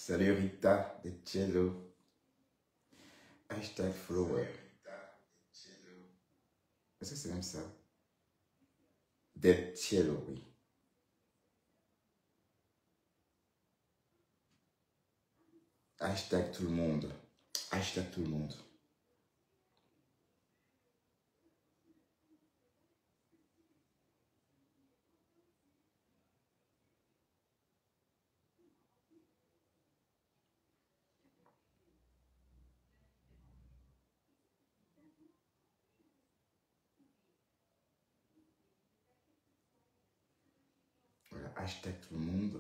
Salut Rita de Cello. Hashtag follower. Est-ce que c'est même ça? De Cello, oui. Hashtag tout le monde. Hashtag tout le monde. Voilà, hashtag tout le monde.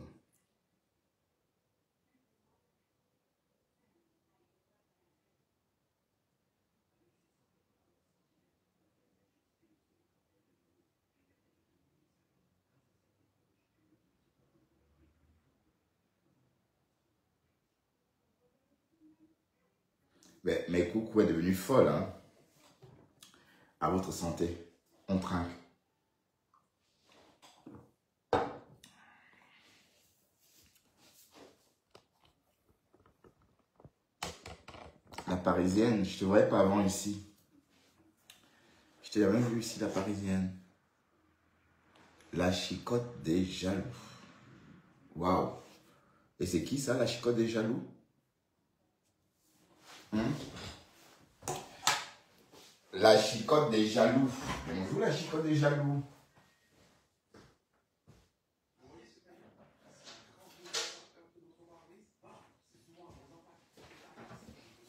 Mais Coucou est devenue folle, hein. À votre santé. On trinque. La Parisienne, je te voyais pas avant ici. Je t'ai jamais vu ici, la Parisienne. La chicotte des jaloux. Waouh. Et c'est qui ça, la chicotte des jaloux? La chicotte des jaloux. Bonjour la chicotte des jaloux.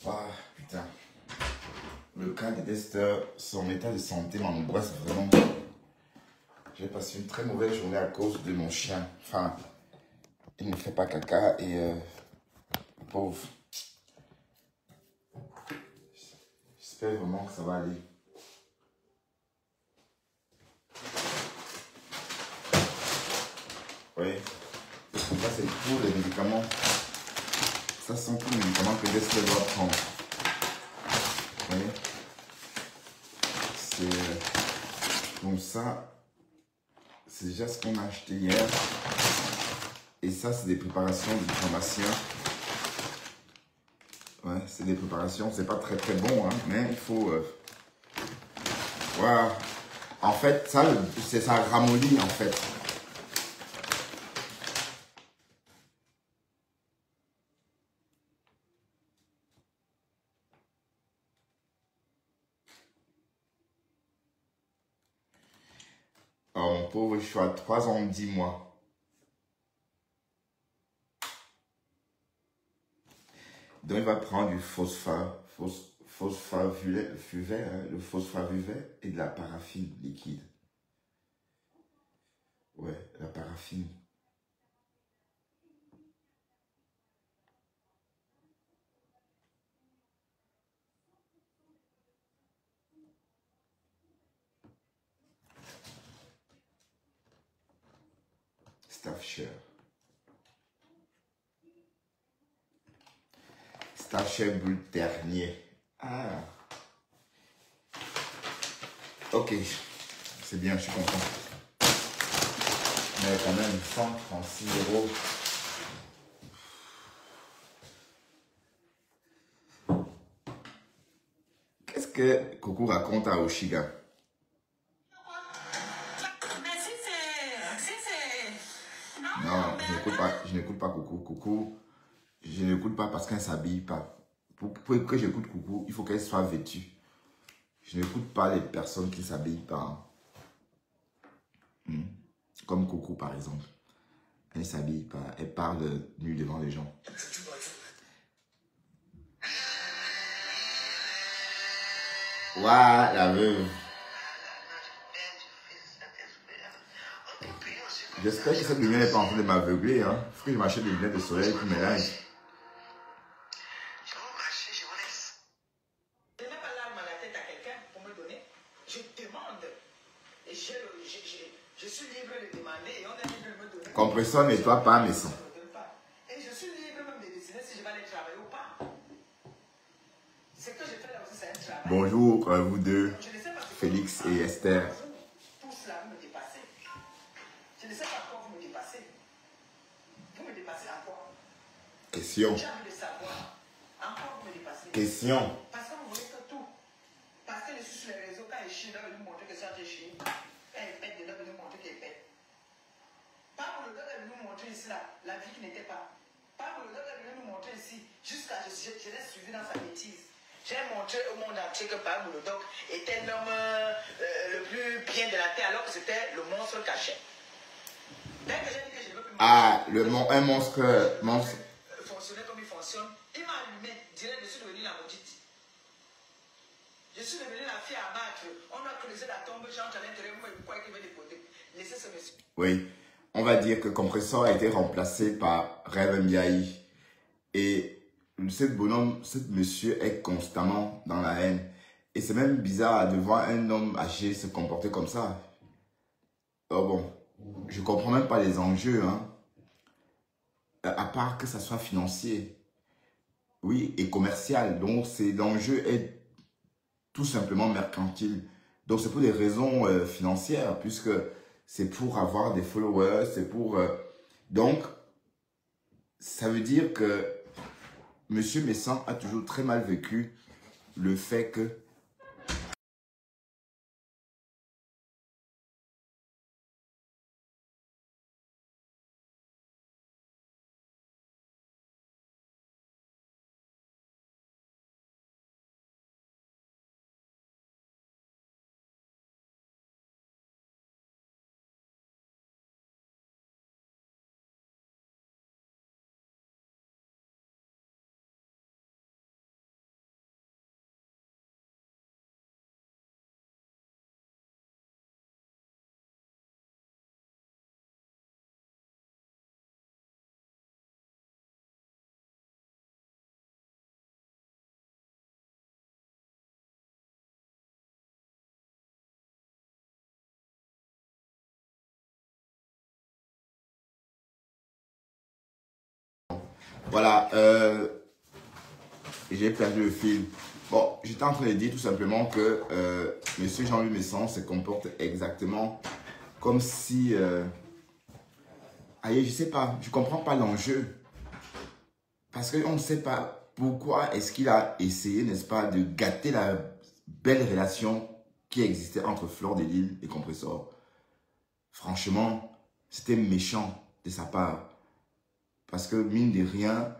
Ah, putain. Le cas des testeurs, son état de santé m'angoisse vraiment. J'ai passé une très mauvaise journée à cause de mon chien. Enfin, il ne fait pas caca et pauvre. J'espère vraiment que ça va aller. Oui. Ça c'est pour les médicaments. Ça sont tous les médicaments que Dester doit prendre. Vous voyez? C'est... Donc ça, c'est déjà ce qu'on a acheté hier. Et ça, c'est des préparations du pharmacien. Ouais, c'est des préparations. C'est pas très très bon, hein, mais il faut... Voilà. En fait, ça, c'est ça ramollit, en fait. Oh, mon pauvre, je suis à 3 ans, 10 mois. Donc, il va prendre du phosphavuvet, hein, le phosphavuvet et de la paraffine liquide. Ouais, la paraffine. Staffshire. Staffshire Brut dernier. Ah. Ok. C'est bien, je suis content. Mais quand même, 136 €. Qu'est-ce que Coucou raconte à Oshiga? Non, je n'écoute pas Coucou. Coucou, je n'écoute pas parce qu'elle ne s'habille pas. Pour que j'écoute Coucou, il faut qu'elle soit vêtue. Je n'écoute pas les personnes qui ne s'habillent pas. Comme Coucou, par exemple. Elle ne s'habille pas. Elle parle nue devant les gens. Ouah, la veuve. J'espère que cette lumière n'est pas en train de m'aveugler. Hein. Il faut que je m'achète des lunettes de soleil pour mes lives. Compresseur nettoie pas mes sons. Et je suis libre même de décider si je vais aller travailler ou pas. Ce que je fais là aussi, c'est un travail. Bonjour, vous deux, Félix et Esther. Tout cela me dépasse. Je ne sais pas quoi vous me dépassez. Vous me dépassez à quoi? Question. J'ai envie de savoir. Encore vous me dépassez. Question. Parce que vous voulez que tout. Parce que je suis sur les réseaux, quand elle chie, elle veut nous montrer que ça, j'ai chié. Quand elle pète, elle veut nous montrer qu'elle pète. Pas pour le temps qu'elle veut nous montrer ici, là, la vie qui n'était pas. Pas pour le temps qu'elle veut nous montrer ici, jusqu'à je l'ai suivi dans sa bêtise. J'ai montré au monde entier que Paul Moulodoc était l'homme le plus bien de la terre, alors que c'était le monstre caché. Dès que j'ai dit que je ne veux plus un monstre. Fonctionner comme il fonctionne, il m'a allumé, direct, je suis devenu la maudite. Je suis devenu la fille à battre. On a creusé la tombe, j'entre à l'intérieur, vous me croyez qu'il va déposer. Laissez ce monsieur. Oui, on va dire que Compressor a été remplacé par Rev Ndiaye. Et ce monsieur est constamment dans la haine. Et c'est même bizarre de voir un homme âgé se comporter comme ça. Oh bon, je comprends même pas les enjeux, hein. À part que ça soit financier. Oui, et commercial. Donc, l'enjeu est tout simplement mercantile. Donc, c'est pour des raisons financières, puisque c'est pour avoir des followers, c'est pour... Donc, ça veut dire que Monsieur Messan a toujours très mal vécu le fait que voilà, j'ai perdu le fil. Bon, j'étais en train de dire tout simplement que Monsieur Jean-Louis Messan se comporte exactement comme si... allez, je sais pas, je comprends pas l'enjeu. Parce qu'on ne sait pas pourquoi est-ce qu'il a essayé, n'est-ce pas, de gâter la belle relation qui existait entre Flore de Lille et Compressor. Franchement, c'était méchant de sa part. Parce que, mine de rien,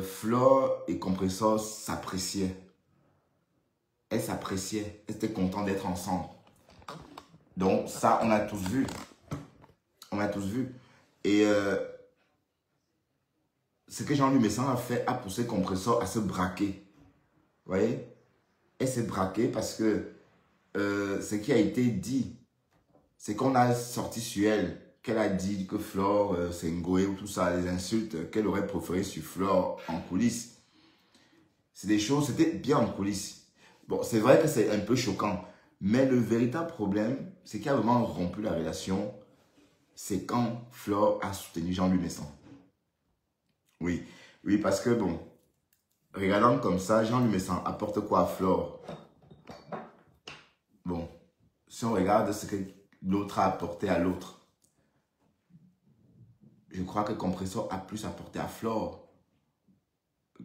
Flore et Compressor s'appréciaient. Elles s'appréciaient. Elles étaient contentes d'être ensemble. Donc, ça, on a tous vu. On a tous vu. Et ce que Jean-Louis Messan a fait a poussé Compressor à se braquer. Vous voyez? Elle s'est braquée parce que ce qui a été dit, c'est qu'on a sorti sur elle, qu'elle a dit que Flore, c'est Ngoé ou tout ça, les insultes qu'elle aurait préféré sur Flore en coulisses. C'est des choses, c'était bien en coulisses. Bon, c'est vrai que c'est un peu choquant, mais le véritable problème, c'est qu'il a vraiment rompu la relation, c'est quand Flore a soutenu Jean-Louis Messan. Oui, oui, parce que bon, regardant comme ça, Jean-Louis Messan apporte quoi à Flore? Bon, si on regarde ce que l'autre a apporté à l'autre, je crois que Compressor a plus apporté à Flore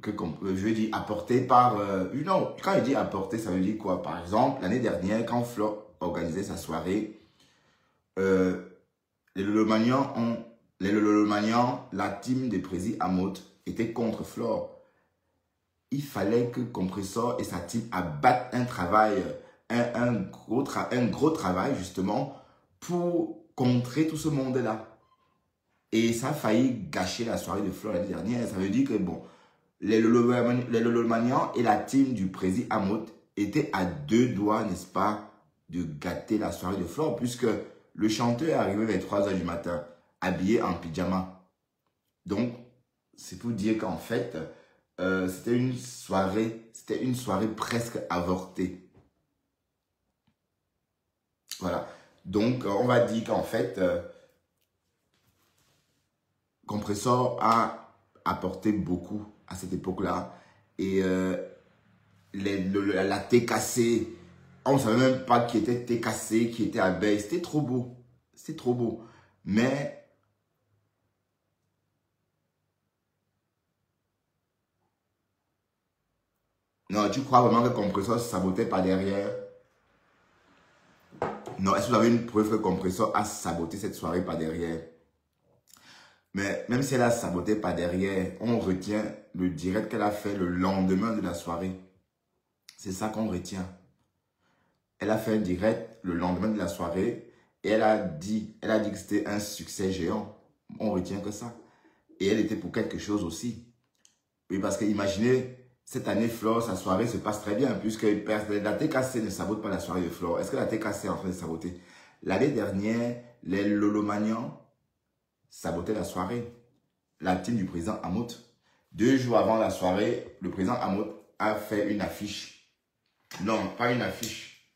que, je veux dire, apporté par... non, quand je dis apporter, ça veut dire quoi? Par exemple, l'année dernière, quand Flore organisait sa soirée, les Lolomanians, la team des Prési Amote était contre Flore. Il fallait que Compressor et sa team abattent un travail, un gros travail justement pour contrer tout ce monde-là. Et ça a failli gâcher la soirée de Flore l'année dernière. Ça veut dire que bon, les Lolomanians et la team du Prési Amote étaient à deux doigts, n'est-ce pas, de gâter la soirée de Flore, puisque le chanteur est arrivé vers 3 h du matin, habillé en pyjama. Donc, c'est pour dire qu'en fait, c'était une soirée presque avortée. Voilà. Donc, on va dire qu'en fait, Compressor a apporté beaucoup à cette époque-là. Et la TKC, on ne savait même pas qui était TKC, qui était abeille. C'était trop beau. C'était trop beau. Mais Non, tu crois vraiment que le compresseur se sabotait par derrière? Non, est-ce que vous avez une preuve que le compresseur a saboté cette soirée par derrière? Mais même si elle a saboté par derrière, on retient le direct qu'elle a fait le lendemain de la soirée. C'est ça qu'on retient. Elle a fait un direct le lendemain de la soirée et elle a dit que c'était un succès géant. On retient que ça. Et elle était pour quelque chose aussi. Oui, parce que imaginez, cette année, Flore, sa soirée se passe très bien puisque la TKC ne sabote pas la soirée de Flore. Est-ce que la TKC est en train de saboter? L'année dernière, les Lolomanians sabotaient la soirée. La team du président Hamout. 2 jours avant la soirée, le président Hamout a fait une affiche. Non, pas une affiche.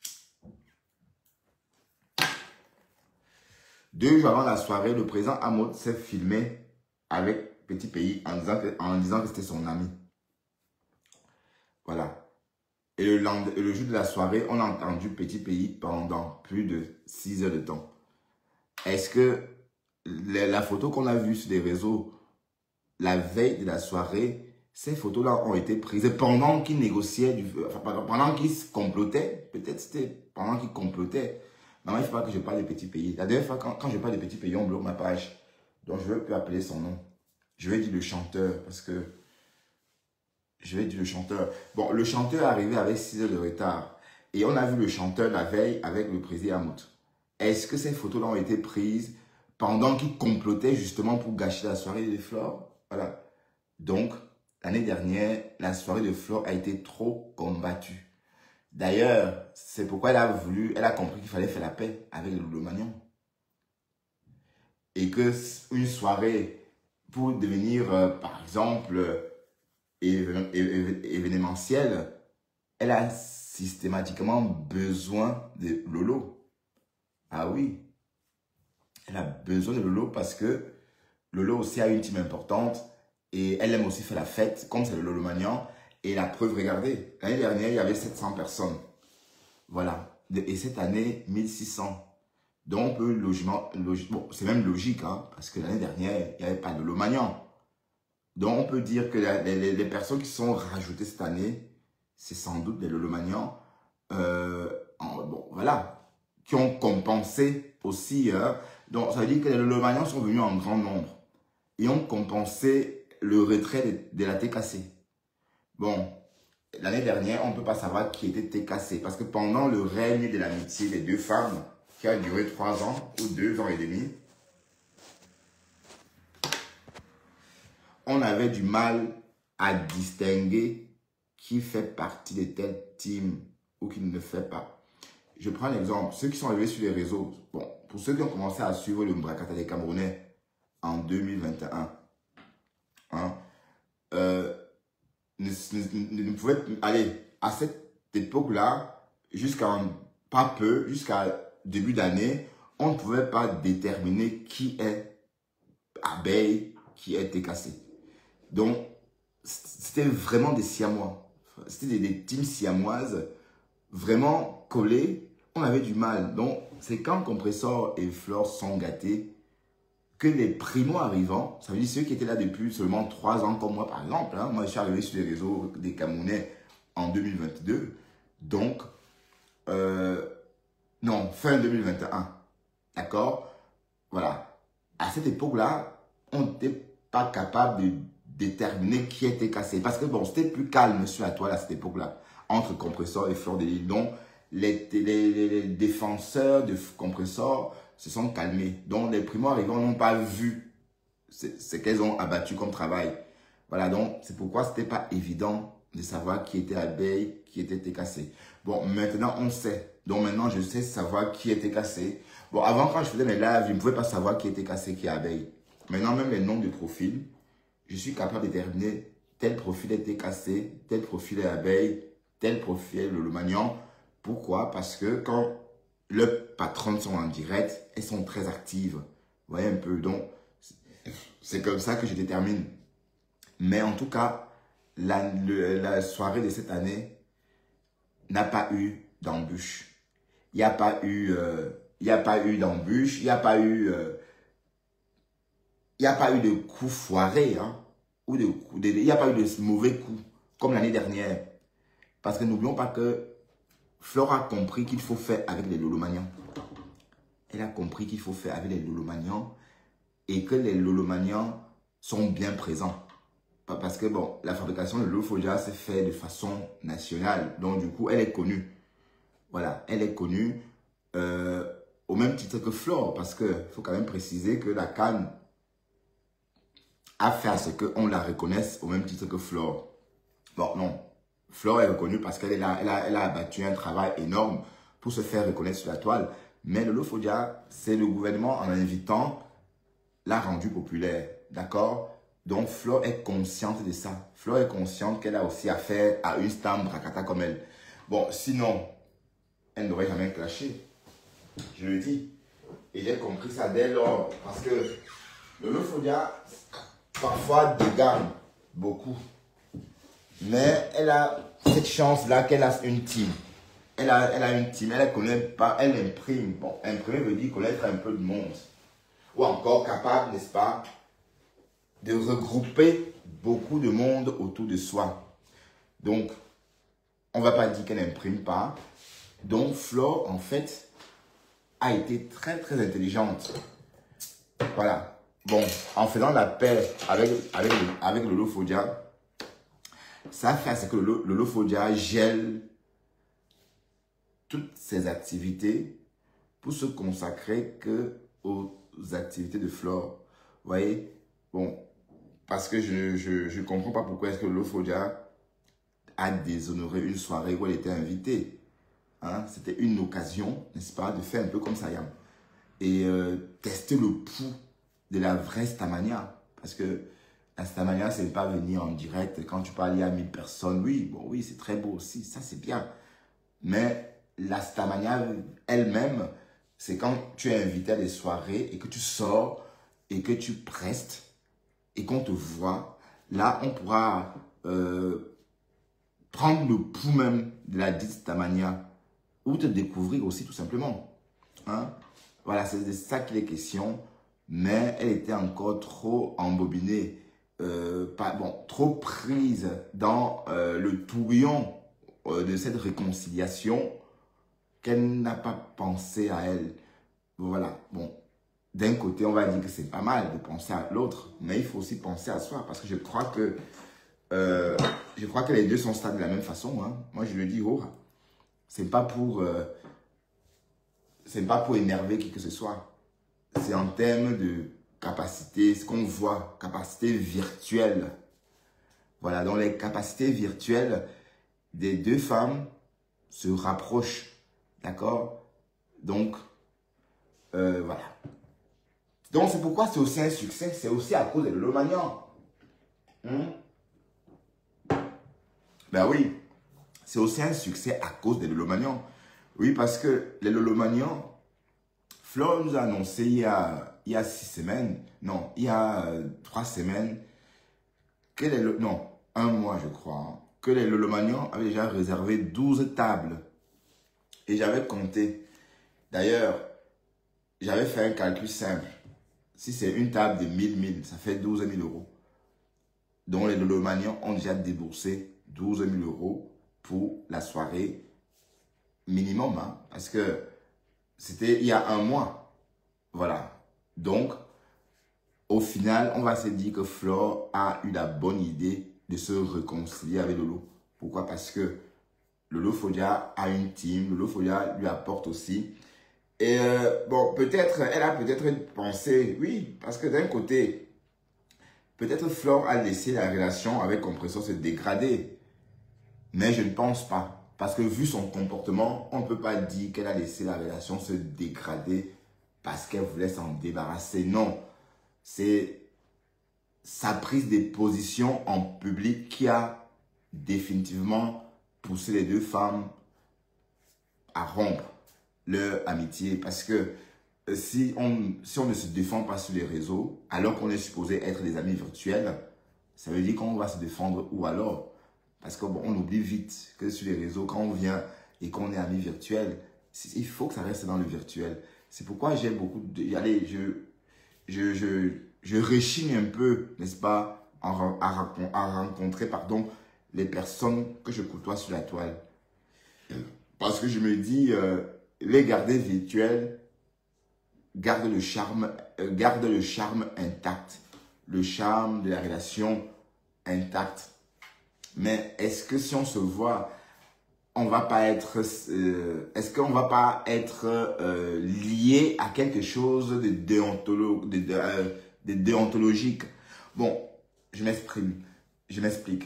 2 jours avant la soirée, le président Hamout s'est filmé avec Petit Pays en disant que c'était son ami. Voilà. Et le jour de la soirée, on a entendu Petit Pays pendant plus de 6 heures de temps. Est-ce que la photo qu'on a vue sur les réseaux la veille de la soirée, ces photos-là ont été prises pendant qu'ils négociaient, pendant qu'ils complotaient? Peut-être c'était pendant qu'ils complotaient. Non, il ne faut pas que je parle de Petit Pays. La dernière fois, quand je parle de Petit Pays, on bloque ma page. Donc, je ne veux plus appeler son nom. Je vais dire le chanteur, parce que... Je vais dire le chanteur. Bon, le chanteur est arrivé avec 6 heures de retard. Et on a vu le chanteur la veille avec le président Hamout. Est-ce que ces photos-là ont été prises pendant qu'il complotait justement pour gâcher la soirée de Flore? Voilà. Donc, l'année dernière, la soirée de Flore a été trop combattue. D'ailleurs, c'est pourquoi elle a compris qu'il fallait faire la paix avec le Lolomanian. Et que une soirée, pour devenir, par exemple, événementielle, elle a systématiquement besoin de Lolo. Ah oui. Elle a besoin de Lolo parce que Lolo aussi a une team importante et elle aime aussi faire la fête, comme c'est le Lolomanian. Et la preuve, regardez, l'année dernière, il y avait 700 personnes. Voilà. Et cette année, 1600. Donc, on peut bon, c'est même logique, hein, parce que l'année dernière, il n'y avait pas de Lolomanian. Donc, on peut dire que les personnes qui sont rajoutées cette année, c'est sans doute des Lolomanians, bon, voilà, qui ont compensé aussi. Donc, ça veut dire que les Lolomanians sont venus en grand nombre et ont compensé le retrait de la TKC. Bon, l'année dernière, on ne peut pas savoir qui était TKC parce que pendant le règne de l'amitié des 2 femmes, qui a duré 3 ans ou 2 ans et demi, on avait du mal à distinguer qui fait partie de telle team ou qui ne le fait pas. Je prends un exemple. Ceux qui sont arrivés sur les réseaux, bon, pour ceux qui ont commencé à suivre le Mbrakata des Camerounais en 2021, hein, ne pouvaient aller à cette époque-là, jusqu'à début d'année, on ne pouvait pas déterminer qui est abeille, qui est TKC. Donc, c'était vraiment des siamois. C'était des teams siamoises vraiment collées. On avait du mal. Donc, c'est quand Compressor et Flore sont gâtés que les primo-arrivants, ça veut dire ceux qui étaient là depuis seulement 3 ans comme moi, par exemple. Hein, moi, je suis arrivé sur les réseaux des Camerounais en 2022. Donc, non, fin 2021. D'accord? Voilà. À cette époque-là, on n'était pas capable de déterminer qui était cassé. Parce que bon, c'était plus calme sur la toile à cette époque-là, entre Compressor et Flore de Lys. Donc, les défenseurs de Compressor se sont calmés. Donc, les primo-arrivants n'ont pas vu ce qu'elles ont abattu comme travail. Voilà, donc, c'est pourquoi ce n'était pas évident de savoir qui était abeille, qui était TKC. Bon, maintenant, on sait. Donc, maintenant, je sais savoir qui était cassé. Bon, avant, quand je faisais mes lives, je ne pouvais pas savoir qui était cassé, qui est abeille. Maintenant, même les noms de profils, je suis capable de déterminer tel profil était cassé, tel profil est abeille, tel profil est le Lolomanian. Pourquoi? Parce que quand leurs patronnes sont en direct, elles sont très actives. Vous voyez un peu. Donc, c'est comme ça que je détermine. Mais en tout cas, la soirée de cette année n'a pas eu d'embûche. Il n'y a pas eu d'embûche, il n'y a pas eu de coups foirés, hein, il n'y a pas eu de mauvais coups, comme l'année dernière. Parce que n'oublions pas que Flore a compris qu'il faut faire avec les lolomanians. Elle a compris qu'il faut faire avec les lolomanians et que les lolomanians sont bien présents. Parce que, bon, la fabrication de Lolofodia s'est faite de façon nationale. Donc, du coup, elle est connue. Voilà, elle est connue au même titre que Flore. Parce qu'il faut quand même préciser que la CAN a fait à ce qu'on la reconnaisse au même titre que Flore. Bon, non. Flore est reconnue parce qu'elle a abattu un travail énorme pour se faire reconnaître sur la toile. Mais Lolofodia, c'est le gouvernement en invitant l'a rendu populaire. D'accord? Donc, Flore est consciente de ça. Flore est consciente qu'elle a aussi affaire à une star bracata comme elle. Bon, sinon, elle n'aurait jamais clashé. Je le dis. Et j'ai compris ça dès lors. Parce que Lolofodia, parfois, dégaine beaucoup. Mais elle a cette chance-là qu'elle a une team. Elle a une team. Elle ne connaît pas. Elle imprime. Bon, imprimer veut dire connaître un peu de monde. Ou encore capable, n'est-ce pas, de regrouper beaucoup de monde autour de soi. Donc, on ne va pas dire qu'elle n'imprime pas. Donc, Flore, en fait, a été très, très intelligente. Voilà. Bon, en faisant la paix avec Lolofodia, ça fait à ce que Lolofodia gèle toutes ses activités pour se consacrer que aux activités de Flore. Vous voyez? Bon, parce que je ne comprends pas pourquoi est-ce que Lolofodia a déshonoré une soirée où elle était invitée. Hein? C'était une occasion, n'est-ce pas, de faire un peu comme Sayam. Et tester le pouls de la vraie Stamania. Parce que la Stamania, ce n'est pas venir en direct quand tu parles à 1000 personnes. Oui, bon, oui, c'est très beau aussi, ça c'est bien. Mais la Stamania elle-même, c'est quand tu es invité à des soirées et que tu sors et que tu prestes et qu'on te voit. Là, on pourra prendre le pouls même de la dite Stamania ou te découvrir aussi tout simplement. Hein? Voilà, c'est de ça qu'il est question. Mais elle était encore trop embobinée, trop prise dans le tourbillon de cette réconciliation qu'elle n'a pas pensé à elle. Voilà, bon, d'un côté, on va dire que c'est pas mal de penser à l'autre, mais il faut aussi penser à soi, parce que je crois que les deux sont stades de la même façon. Hein. Moi, je le dis, oh, c'est pas pour énerver qui que ce soit. C'est en termes de capacité, ce qu'on voit, capacité virtuelle. Voilà, donc les capacités virtuelles des deux femmes se rapprochent. D'accord? Donc, voilà. Donc, c'est pourquoi c'est aussi un succès. C'est aussi à cause de Lolomanian. Ben oui, c'est aussi un succès à cause des Lolomanian. Oui, parce que les Lolomanian, Flore nous a annoncé il y a 6 semaines, non, il y a 3 semaines, que un mois je crois, hein, que les Lolomanians avaient déjà réservé 12 tables. Et j'avais compté. D'ailleurs, j'avais fait un calcul simple. Si c'est une table de 1000, ça fait 12 000 euros. Donc les Lolomanians ont déjà déboursé 12 000 euros pour la soirée minimum, hein, parce que c'était il y a un mois. Voilà. Donc, au final, on va se dire que Flore a eu la bonne idée de se réconcilier avec Lolo. Pourquoi? Parce que Lolofodia a une team. Lolofodia lui apporte aussi. Et bon, peut-être, elle a peut-être pensé, oui, parce que d'un côté, peut-être Flore a laissé la relation avec Compressor se dégrader. Mais je ne pense pas. Parce que vu son comportement, on ne peut pas dire qu'elle a laissé la relation se dégrader parce qu'elle voulait s'en débarrasser. Non, c'est sa prise de position en public qui a définitivement poussé les deux femmes à rompre leur amitié. Parce que si on ne se défend pas sur les réseaux, alors qu'on est supposé être des amis virtuels, ça veut dire qu'on va se défendre où alors? Parce qu'on oublie vite que sur les réseaux, quand on vient et qu'on est amis virtuels, il faut que ça reste dans le virtuel. C'est pourquoi j'ai beaucoup de... Allez, je rechigne un peu, n'est-ce pas, à rencontrer, les personnes que je côtoie sur la toile. Parce que je me dis, les garder virtuels garde le charme intact. Le charme de la relation intact. Mais est-ce que si on se voit, on va pas être, est-ce qu'on va pas être lié à quelque chose de déontologique? Bon, je m'explique.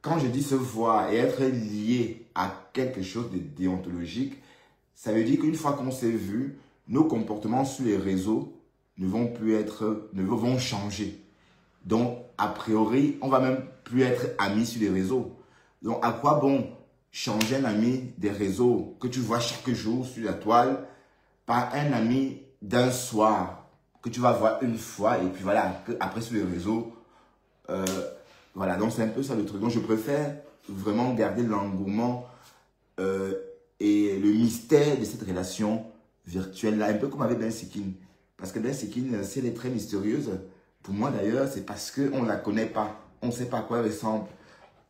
Quand je dis se voir et être lié à quelque chose de déontologique, ça veut dire qu'une fois qu'on s'est vu, nos comportements sur les réseaux ne vont changer. Donc, a priori, on va même plus être amis sur les réseaux. Donc, à quoi bon changer un ami des réseaux que tu vois chaque jour sur la toile par un ami d'un soir que tu vas voir une fois et puis voilà, après sur les réseaux, voilà, donc c'est un peu ça le truc. Donc, je préfère vraiment garder l'engouement et le mystère de cette relation virtuelle-là, un peu comme avec Ben Sikin. Parce que Ben Sikin, si elle est très mystérieuse, pour moi d'ailleurs, c'est parce qu'on ne la connaît pas. On ne sait pas à quoi elle ressemble.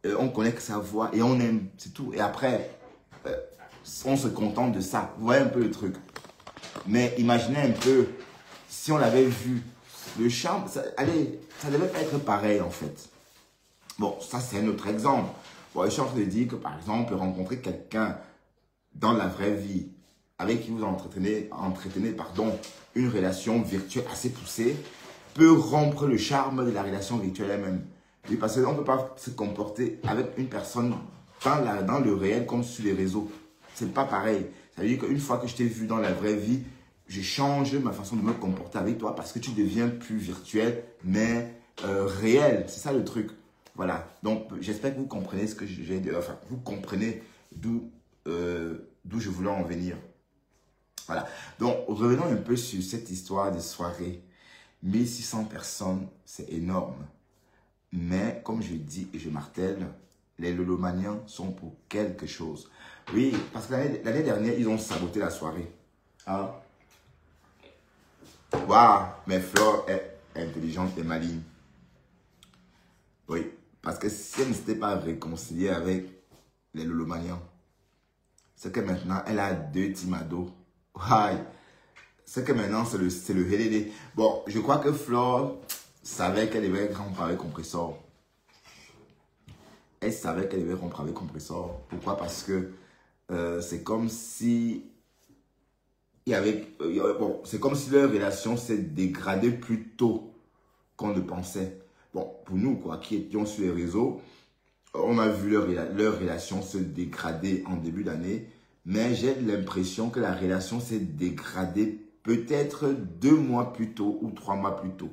On connaît que sa voix et on aime, c'est tout. Et après, on se contente de ça. Vous voyez un peu le truc. Mais imaginez un peu, si on l'avait vu, le charme, ça devait pas être pareil en fait. Bon, ça c'est un autre exemple. Bon, je suis en train de dire que par exemple, rencontrer quelqu'un dans la vraie vie, avec qui vous entretenez une relation virtuelle assez poussée, peut rompre le charme de la relation virtuelle elle-même. Oui, parce qu'on ne peut pas se comporter avec une personne dans le réel comme sur les réseaux. C'est pas pareil. Ça veut dire qu'une fois que je t'ai vu dans la vraie vie, je change ma façon de me comporter avec toi parce que tu deviens plus virtuel, mais réel. C'est ça le truc. Voilà. Donc, j'espère que vous comprenez ce que j'ai dit. Enfin, vous comprenez d'où je voulais en venir. Voilà. Donc, revenons un peu sur cette histoire de soirée. 1600 personnes, c'est énorme. Mais, comme je dis et je martèle, les lolomaniens sont pour quelque chose. Oui, parce que l'année dernière, ils ont saboté la soirée. Hein? Waouh, mais Flore est intelligente et maligne. Oui, parce que si elle ne s'était pas réconciliée avec les lolomaniens, c'est que maintenant, elle a 2 timados. Ouais. C'est que maintenant, c'est le HDD. Bon, je crois que Flore savait qu'elle devait rompre avec compresseur. Elle savait qu'elle devait rompre avec compresseur. Pourquoi? Parce que c'est comme si il y avait... bon, c'est comme si leur relation s'est dégradée plus tôt qu'on ne pensait. Bon, pour nous, quoi, qui étions sur les réseaux, on a vu leur relation se dégrader en début d'année. Mais j'ai l'impression que la relation s'est dégradée peut-être 2 mois plus tôt ou 3 mois plus tôt.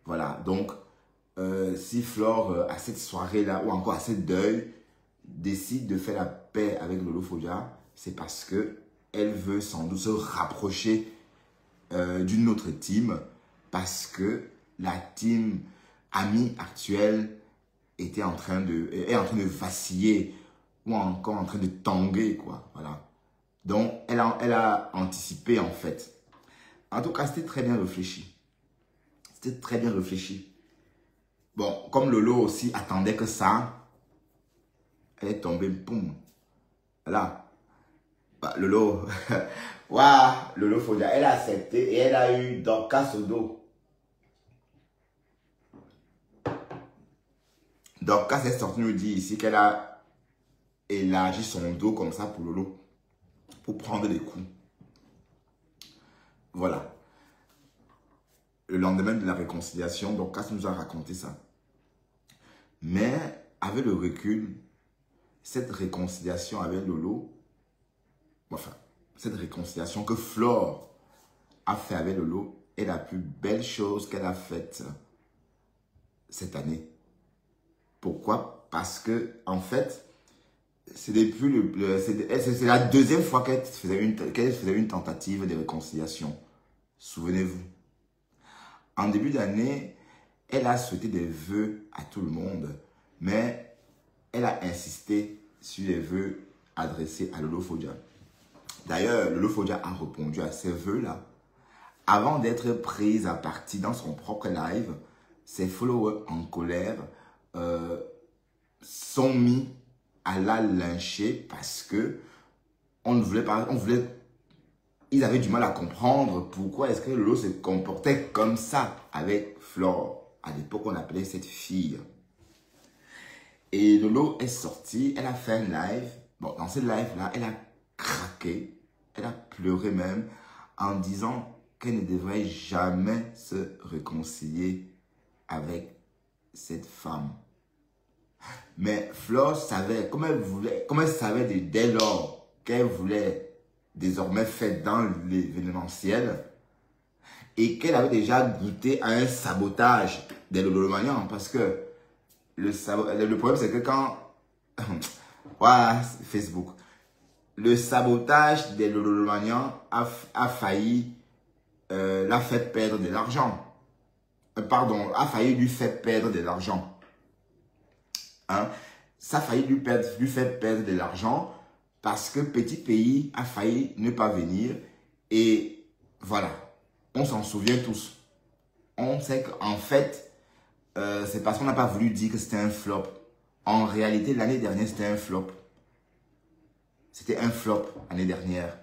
Voilà, donc si Flore, à cette soirée-là ou encore à ce deuil, décide de faire la paix avec Lolo Fodia, c'est parce que elle veut sans doute se rapprocher d'une autre team parce que la team amie actuelle est en train de vaciller ou encore en train de tanguer, quoi. Voilà. Donc, elle a anticipé, en fait. En tout cas, c'était très bien réfléchi. C'était très bien réfléchi. Bon, comme Lolo aussi attendait que ça, elle est tombée, boum. Voilà. Bah, Lolo, waouh, Lolo Fodia, elle a accepté et elle a eu Dorcas au dos. Dorcas est sortie nous dire ici qu'elle a élargi son dos comme ça pour Lolo, pour prendre des coups. Voilà. Le lendemain de la réconciliation, Dorcas nous a raconté ça. Mais avec le recul, cette réconciliation avec Lolo, enfin, cette réconciliation que Flore a fait avec Lolo est la plus belle chose qu'elle a faite cette année. Pourquoi? Parce que, en fait, c'est la deuxième fois qu'elle faisait une tentative de réconciliation. Souvenez-vous. En début d'année, elle a souhaité des vœux à tout le monde, mais elle a insisté sur les vœux adressés à Lolo Fodia. D'ailleurs, Lolo Fodia a répondu à ces vœux-là. Avant d'être prise à partie dans son propre live, ses followers en colère sont mis à la lyncher parce que on ne voulait pas, ils avaient du mal à comprendre pourquoi est-ce que Lolo se comportait comme ça avec Flore. À l'époque, on appelait cette fille. Et Lolo est sortie, elle a fait un live. Bon, dans ce live-là, elle a craqué, elle a pleuré même en disant qu'elle ne devrait jamais se réconcilier avec cette femme. Mais Flore savait, comme elle savait dès lors qu'elle voulait désormais faire dans l'événementiel et qu'elle avait déjà goûté à un sabotage des Lolomanians parce que le problème c'est que quand voilà Facebook, le sabotage des Lolomanians a failli l'a fait perdre de l'argent. Pardon, a failli lui faire perdre de l'argent. Hein? Ça a failli lui faire perdre de l'argent parce que Petit Pays a failli ne pas venir. Et voilà, on s'en souvient tous. On sait qu'en fait, c'est parce qu'on n'a pas voulu dire que c'était un flop. En réalité, l'année dernière, c'était un flop. C'était un flop l'année dernière.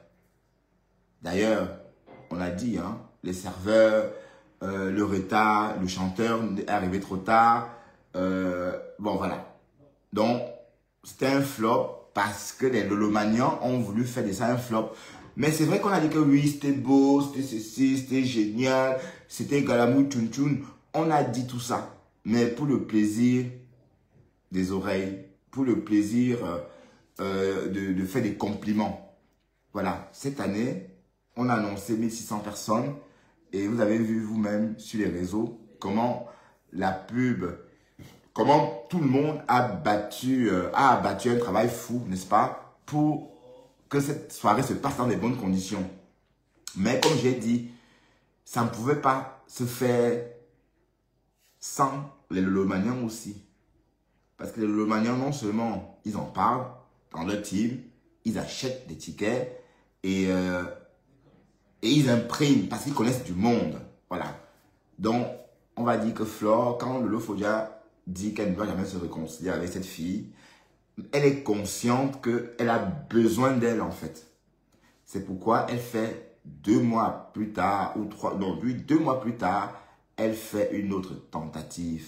D'ailleurs, on a dit, hein, les serveurs, le retard, le chanteur est arrivé trop tard. Bon, voilà. Donc, c'était un flop parce que les Lolomanians ont voulu faire de ça un flop. Mais c'est vrai qu'on a dit que oui, c'était beau, c'était ceci, c'était génial, c'était galamou, tchoun tchoun. On a dit tout ça. Mais pour le plaisir des oreilles, pour le plaisir de faire des compliments. Voilà, cette année, on a annoncé 1600 personnes et vous avez vu vous-même sur les réseaux comment la pub, comment tout le monde a abattu un travail fou, n'est-ce pas, pour que cette soirée se passe dans de bonnes conditions. Mais comme j'ai dit, ça ne pouvait pas se faire sans les Lolomanians aussi. Parce que les Lolomanians, non seulement ils en parlent dans leur team, ils achètent des tickets et ils impriment parce qu'ils connaissent du monde. Voilà. Donc, on va dire que Flore, quand Lolo Fodia dit qu'elle ne doit jamais se réconcilier avec cette fille, elle est consciente qu'elle a besoin d'elle en fait. C'est pourquoi elle fait 2 mois plus tard, ou 3, non, 2 mois plus tard, elle fait une autre tentative.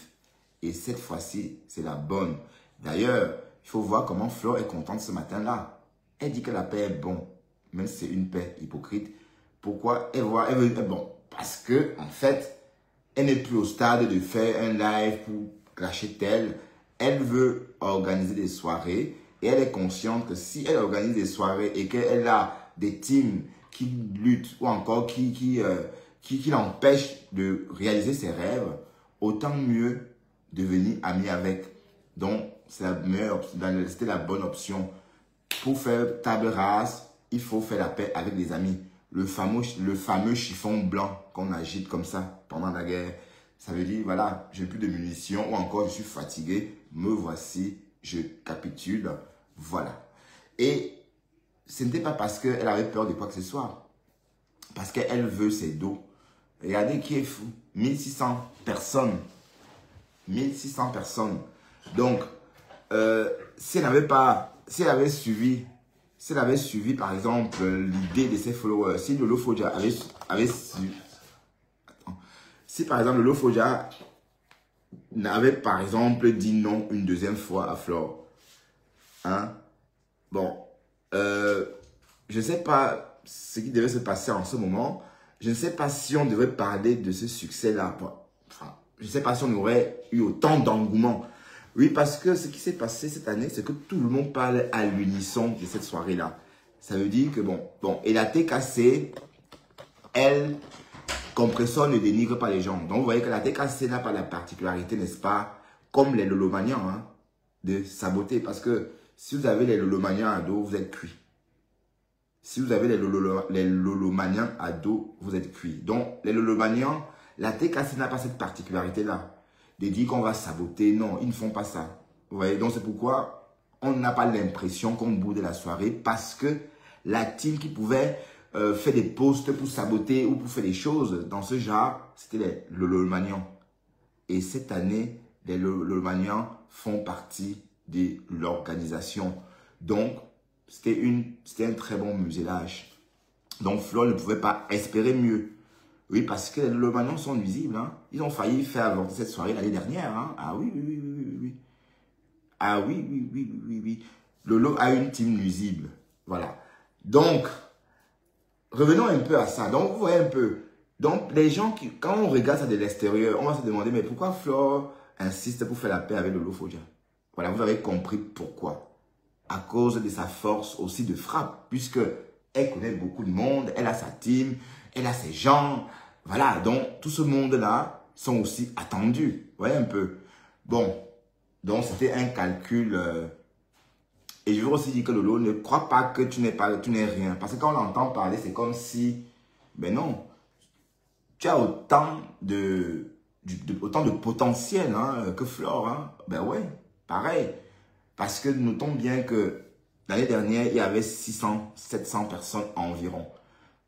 Et cette fois-ci, c'est la bonne. D'ailleurs, il faut voir comment Flore est contente ce matin-là. Elle dit que la paix est bon, même si c'est une paix hypocrite. Pourquoi elle veut, bon, parce que, en fait, elle n'est plus au stade de faire un live pour clasher tel. Elle veut organiser des soirées et elle est consciente que si elle organise des soirées et qu'elle a des teams qui luttent ou encore qui l'empêchent de réaliser ses rêves, autant mieux devenir ami avec. Donc, c'est la meilleure, c'était la bonne option. Pour faire table rase, il faut faire la paix avec des amis. Le fameux chiffon blanc qu'on agite comme ça pendant la guerre. Ça veut dire, voilà, j'ai plus de munitions ou encore je suis fatigué. Me voici, je capitule. Voilà. Et ce n'était pas parce qu'elle avait peur de quoi que ce soit. Parce qu'elle veut ses dos. Regardez qui est fou. 1600 personnes. 1600 personnes. Donc, si elle avait suivi, par exemple, l'idée de ses followers, si Lolo Fodia avait su, si par exemple Lolo Fodia n'avait par exemple dit non une deuxième fois à Flore, hein, bon, je ne sais pas ce qui devait se passer en ce moment, je ne sais pas si on devait parler de ce succès-là, enfin, je ne sais pas si on aurait eu autant d'engouement. Oui, parce que ce qui s'est passé cette année, c'est que tout le monde parle à l'unisson de cette soirée-là. Ça veut dire que, bon, et la TKC, elle, Compressor ne dénigre pas les gens. Donc, vous voyez que la TKC n'a pas la particularité, n'est-ce pas, comme les Lolomanians, hein, de saboter. Parce que si vous avez les Lolomanians à dos, vous êtes cuits. Si vous avez les Lolomanians à dos, vous êtes cuits. Donc, les Lolomanians, la TKC n'a pas cette particularité-là. De dire qu'on va saboter. Non, ils ne font pas ça. Vous voyez, donc c'est pourquoi on n'a pas l'impression qu'on boude la soirée parce que la team qui pouvait faire des posts pour saboter ou pour faire des choses dans ce genre, c'était les Lolomanians. Et cette année, les Lolomanians font partie de l'organisation. Donc, c'était un très bon muselage. Donc, Flore ne pouvait pas espérer mieux. Oui, parce que les Lolomagnons sont nuisibles. Hein. Ils ont failli faire avorter cette soirée l'année dernière. Hein. Ah oui, oui, oui, oui, oui, oui. Ah oui, oui, oui, oui, oui, oui. Lolo a une team nuisible. Voilà. Donc, revenons un peu à ça. Donc, vous voyez un peu. Donc, les gens qui, quand on regarde ça de l'extérieur, on va se demander, mais pourquoi Flore insiste pour faire la paix avec Lolo Fodia? Voilà, vous avez compris pourquoi. À cause de sa force aussi de frappe, puisque elle connaît beaucoup de monde, elle a sa team, elle a ses gens. Voilà, donc tout ce monde-là sont aussi attendus. Vous voyez un peu. Bon, donc c'était un calcul. Et je veux aussi dire que Lolo, ne crois pas que tu n'es rien. Parce que quand on l'entend parler, c'est comme si, ben non, tu as autant de potentiel hein, que Flore. Hein. Ben ouais, pareil. Parce que notons bien que l'année dernière, il y avait 600, 700 personnes environ.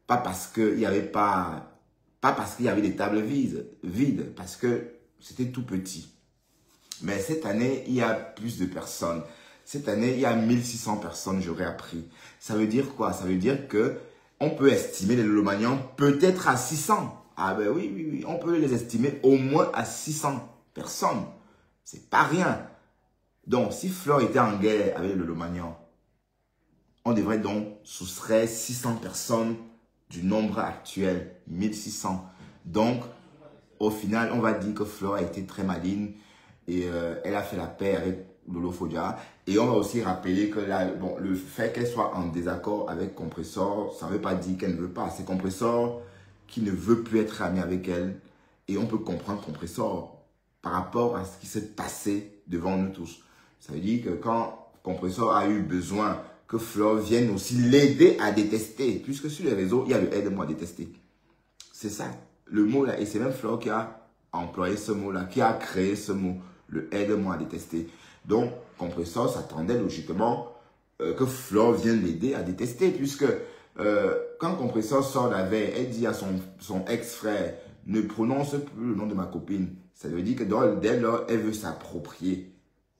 Pas parce qu'il n'y avait pas parce qu'il y avait des tables vides, parce que c'était tout petit. Mais cette année, il y a plus de personnes. Cette année, il y a 1600 personnes, j'aurais appris. Ça veut dire quoi? Ça veut dire que on peut estimer les Lolomagnons peut-être à 600. Ah ben oui, oui, oui, on peut les estimer au moins à 600 personnes. C'est pas rien. Donc, si Flore était en guerre avec le Lolomagnons, on devrait donc soustraire 600 personnes du nombre actuel, 1600. Donc, au final, on va dire que Flore a été très maligne et elle a fait la paix avec Lolo Fodia. Et on va aussi rappeler que là, bon, le fait qu'elle soit en désaccord avec Compressor, ça ne veut pas dire qu'elle ne veut pas. C'est Compressor qui ne veut plus être ami avec elle. Et on peut comprendre Compressor par rapport à ce qui s'est passé devant nous tous. Ça veut dire que quand Compressor a eu besoin que Flore vienne aussi l'aider à détester, puisque sur les réseaux, il y a le « aide-moi à détester ». C'est ça, le mot là, et c'est même Flore qui a employé ce mot-là, qui a créé ce mot, le « aide-moi à détester ». Donc, Compressor s'attendait logiquement que Flore vienne l'aider à détester, puisque quand Compressor sort la veille, elle dit à son ex-frère, ne prononce plus le nom de ma copine. Ça veut dire que dès lors, elle veut s'approprier.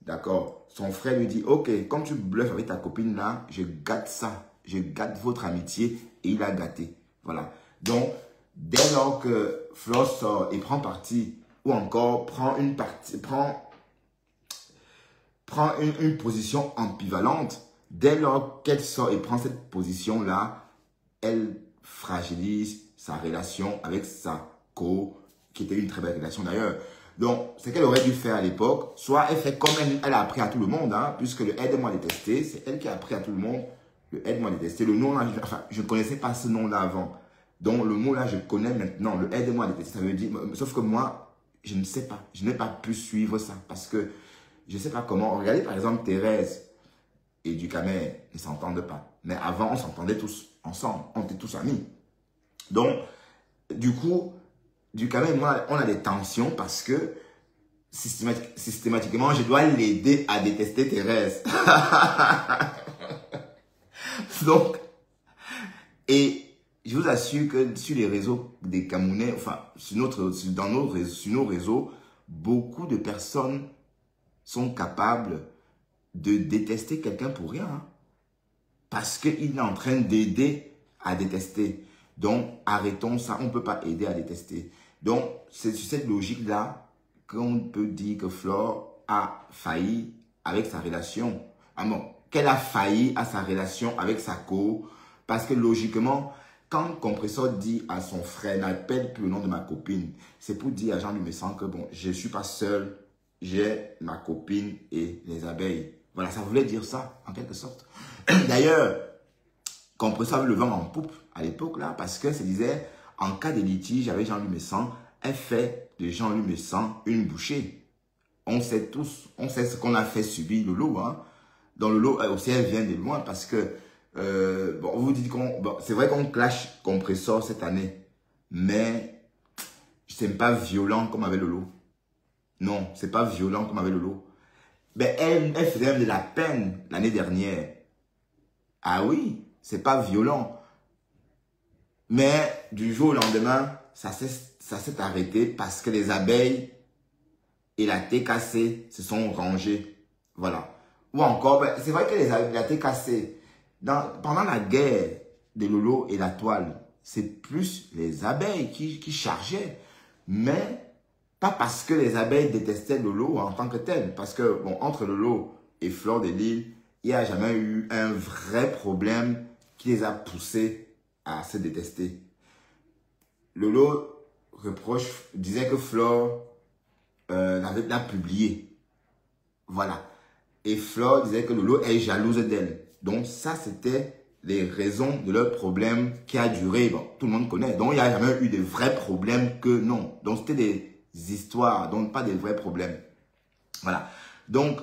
D'accord? Son frère lui dit, ok, comme tu bluffes avec ta copine là, je gâte ça. Je gâte votre amitié et il a gâté. Voilà. Donc, dès lors que Flore sort et prend parti, ou encore prend une position ambivalente, dès lors qu'elle sort et prend cette position-là, elle fragilise sa relation avec sa qui était une très belle relation d'ailleurs. Donc, ce qu'elle aurait dû faire à l'époque, soit elle fait comme elle a appris à tout le monde, hein, puisque le « aide-moi à détester », c'est elle qui a appris à tout le monde le « aide-moi à détester ». Le nom là, enfin, je ne connaissais pas ce nom-là avant. Donc, le mot là, je connais maintenant. Le « aide-moi à détester », ça veut dire, sauf que moi, je ne sais pas. Je n'ai pas pu suivre ça parce que je ne sais pas comment. Regardez par exemple Thérèse et Ducamer ne s'entendent pas. Mais avant, on s'entendait tous ensemble. On était tous amis. Donc, du coup, Ducamer et moi, on a des tensions parce que systématiquement, je dois l'aider à détester Thérèse. Donc, et je vous assure que sur les réseaux des Camerounais, enfin, sur nos réseaux, beaucoup de personnes sont capables de détester quelqu'un pour rien. Hein, parce qu'il est en train d'aider à détester. Donc, arrêtons ça. On ne peut pas aider à détester. Donc, c'est sur cette logique-là qu'on peut dire que Flore a failli avec sa relation. Ah bon, qu'elle a failli à sa relation avec sa parce que logiquement, quand Compressor dit à son frère, n'appelle plus le nom de ma copine, c'est pour dire à Jean Lumessant que bon, je ne suis pas seul, j'ai ma copine et les abeilles. Voilà, ça voulait dire ça, en quelque sorte. D'ailleurs, Compressor avait le vent en poupe à l'époque, là, parce que ça disait, en cas de litige avec Jean Lumessant, elle fait de Jean Lumessant une bouchée. On sait tous, on sait ce qu'on a fait subir Lolo. Hein. Dans Lolo, aussi, elle vient de loin parce que, bon, on vous dit bon, c'est vrai qu'on clash Compressor cette année, mais c'est pas violent comme avec Lolo. Non, c'est pas violent comme avec Lolo. Mais elle faisait même de la peine l'année dernière. Ah oui, c'est pas violent. Mais du jour au lendemain, ça s'est arrêté parce que les abeilles et la TKC se sont rangées. Voilà. Ou encore, ben, c'est vrai que il a été cassé. Pendant la guerre de Lolo et la toile, c'est plus les abeilles qui chargeaient. Mais pas parce que les abeilles détestaient Lolo en tant que tel. Parce que, bon, entre Lolo et Fleur de Lys, il n'y a jamais eu un vrai problème qui les a poussés à se détester. Lolo disait que Fleur l'a publié. Voilà. Et Fleur disait que Lolo est jalouse d'elle. Donc ça, c'était les raisons de leur problème qui a duré. Bon, tout le monde connaît. Donc il n'y a jamais eu de vrais problèmes que non. Donc c'était des histoires, donc pas des vrais problèmes. Voilà. Donc,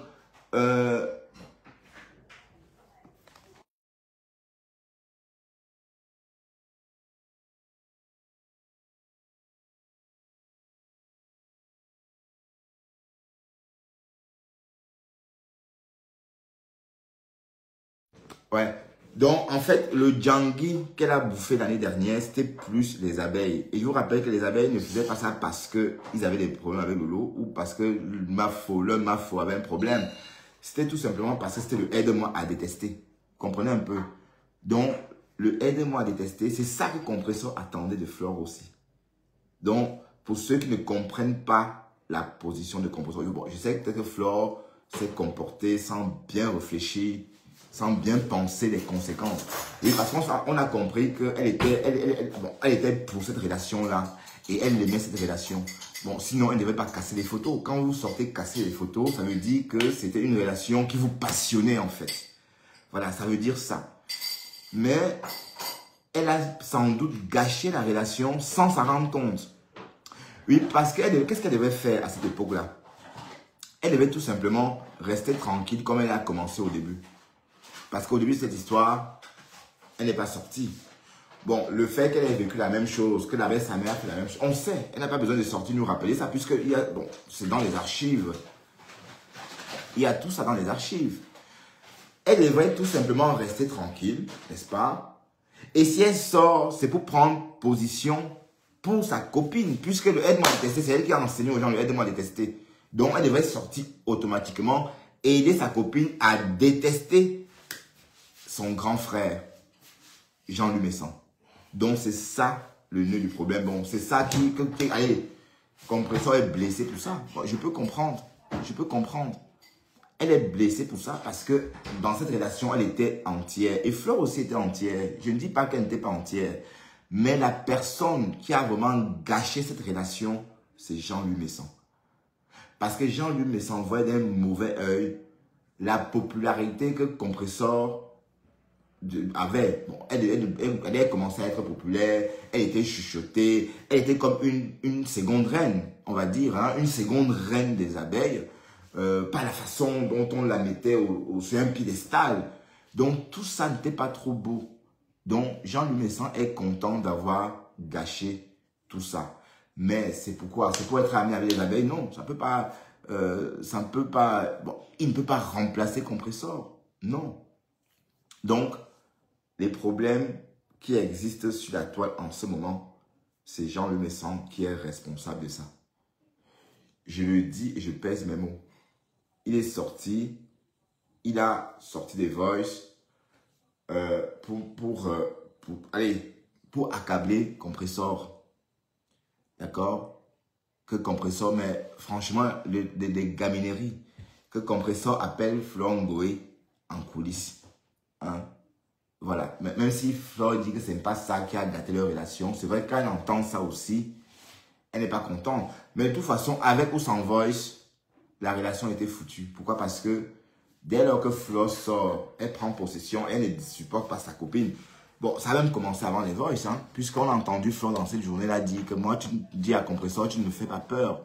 ouais. Donc, en fait, le Djangui qu'elle a bouffé l'année dernière, c'était plus les abeilles. Et je vous rappelle que les abeilles ne faisaient pas ça parce qu'ils avaient des problèmes avec Lolo ou parce que leur mafo avait un problème. C'était tout simplement parce que c'était le aide-moi à détester. Comprenez un peu. Donc, le aide-moi à détester, c'est ça que Compressor attendait de Fleur aussi. Donc, pour ceux qui ne comprennent pas la position de Compressor, bon, je sais que peut-être que Fleur s'est comportée sans bien réfléchir, sans bien penser les conséquences. Et parce qu'on a compris qu'elle était pour cette relation-là. Et elle aimait cette relation. Bon, sinon, elle ne devait pas casser les photos. Quand vous sortez casser les photos, ça veut dire que c'était une relation qui vous passionnait en fait. Voilà, ça veut dire ça. Mais elle a sans doute gâché la relation sans s'en rendre compte. Oui, parce qu'est-ce qu'elle devait faire à cette époque-là? Elle devait tout simplement rester tranquille comme elle a commencé au début. Parce qu'au début de cette histoire, elle n'est pas sortie. Bon, le fait qu'elle ait vécu la même chose, que sa mère fait la même chose, on sait. Elle n'a pas besoin de sortir nous rappeler ça, puisque bon, c'est dans les archives. Il y a tout ça dans les archives. Elle devrait tout simplement rester tranquille, n'est-ce pas? Et si elle sort, c'est pour prendre position pour sa copine, puisque le aide-moi à détester, c'est elle qui a enseigné aux gens le aide-moi à détester. Donc, elle devrait sortir automatiquement et aider sa copine à détester son grand frère, Jean-Louis Messan. Donc, c'est ça le nœud du problème. Bon, c'est ça allez, Compressor est blessé pour ça. Bon, je peux comprendre. Je peux comprendre. Elle est blessée pour ça parce que dans cette relation, elle était entière. Et Fleur aussi était entière. Je ne dis pas qu'elle n'était pas entière. Mais la personne qui a vraiment gâché cette relation, c'est Jean-Louis Messan. Parce que Jean-Louis Messan voit d'un mauvais œil la popularité que Compressor avait. Bon, elle a commencé à être populaire, elle était chuchotée, elle était comme une seconde reine, on va dire, hein, une seconde reine des abeilles. Pas la façon dont on la mettait sur un piédestal. Donc, tout ça n'était pas trop beau. Donc, Jean-Louis Messan est content d'avoir gâché tout ça. Mais c'est pourquoi? C'est pour être ami avec les abeilles? Non, ça ne peut pas, bon, il ne peut pas remplacer Compressor. Non. Donc, les problèmes qui existent sur la toile en ce moment, c'est Jean-Louis Messan qui est responsable de ça. Je le dis et je pèse mes mots. Il est sorti, il a sorti des voices pour accabler Compressor. D'accord? Que Compressor, mais franchement, des gamineries. Que Compressor appelle Fleur Ngoé en coulisses. Hein? Voilà. Même si Fleur dit que ce n'est pas ça qui a gâté leur relation, c'est vrai qu'elle entend ça aussi. Elle n'est pas contente. Mais de toute façon, avec ou sans voice, la relation était foutue. Pourquoi? Parce que dès lors que Fleur sort, elle prend possession, elle ne supporte pas sa copine. Bon, ça a même commencé avant les voices, hein, puisqu'on a entendu Fleur dans cette journée-là dire que moi, tu dis à Compressor, tu ne me fais pas peur.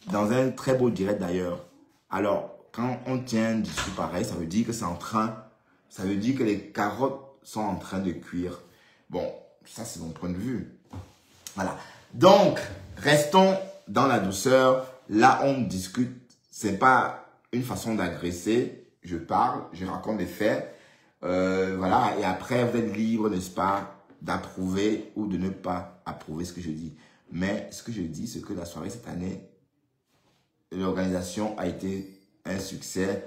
Dans un très beau direct d'ailleurs. Alors, quand on tient un discours pareil, ça veut dire que c'est en train, ça veut dire que les carottes sont en train de cuire. Bon, ça c'est mon point de vue. Voilà. Donc, restons dans la douceur. Là, on discute. C'est pas une façon d'agresser. Je parle, je raconte des faits. Voilà. Et après, vous êtes libre, n'est-ce pas, d'approuver ou de ne pas approuver ce que je dis. Mais ce que je dis, c'est que la soirée cette année, l'organisation a été un succès.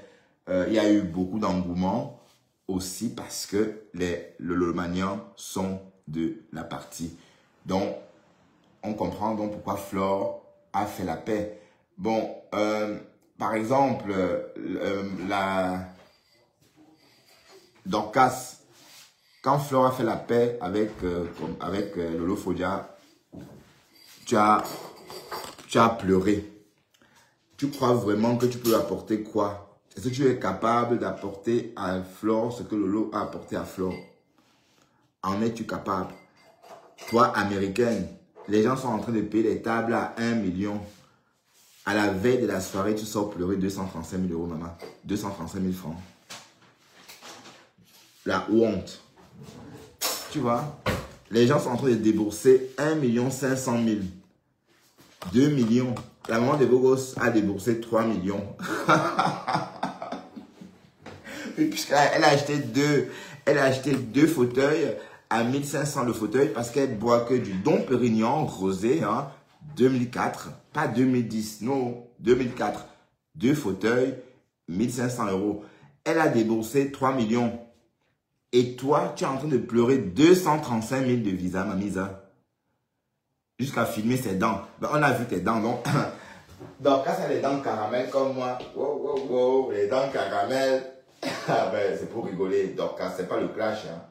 il y a eu beaucoup d'engouement aussi parce que les Lolomanians sont de la partie. Donc, on comprend donc pourquoi Flore a fait la paix. Bon, par exemple, la Dorcas, quand Flore a fait la paix avec Lolo Fodia, tu as pleuré. Tu crois vraiment que tu peux apporter quoi? Est-ce que tu es capable d'apporter à Flore ce que Lolo a apporté à Flore? En es-tu capable? Toi, américaine, les gens sont en train de payer les tables à 1 million. À la veille de la soirée, tu sors pleurer 235 000 euros, maman. 235 000 francs. La honte. Tu vois, les gens sont en train de débourser 1 500 000. 2 millions. La maman de Bogos a déboursé 3 millions. Puisqu'elle a acheté deux fauteuils à 1500 le fauteuil parce qu'elle boit que du Dom Pérignon rosé, hein, 2004, pas 2010, non, 2004. 2 fauteuils, 1500 euros. Elle a déboursé 3 millions. Et toi, tu es en train de pleurer 235 000 de visa, Mamisa. Jusqu'à filmer ses dents. Ben, on a vu tes dents, donc. Donc, quand c'est les dents caramel comme moi, wow, wow, wow, les dents caramel, ben, c'est pour rigoler. Donc, c'est pas le clash. Hein.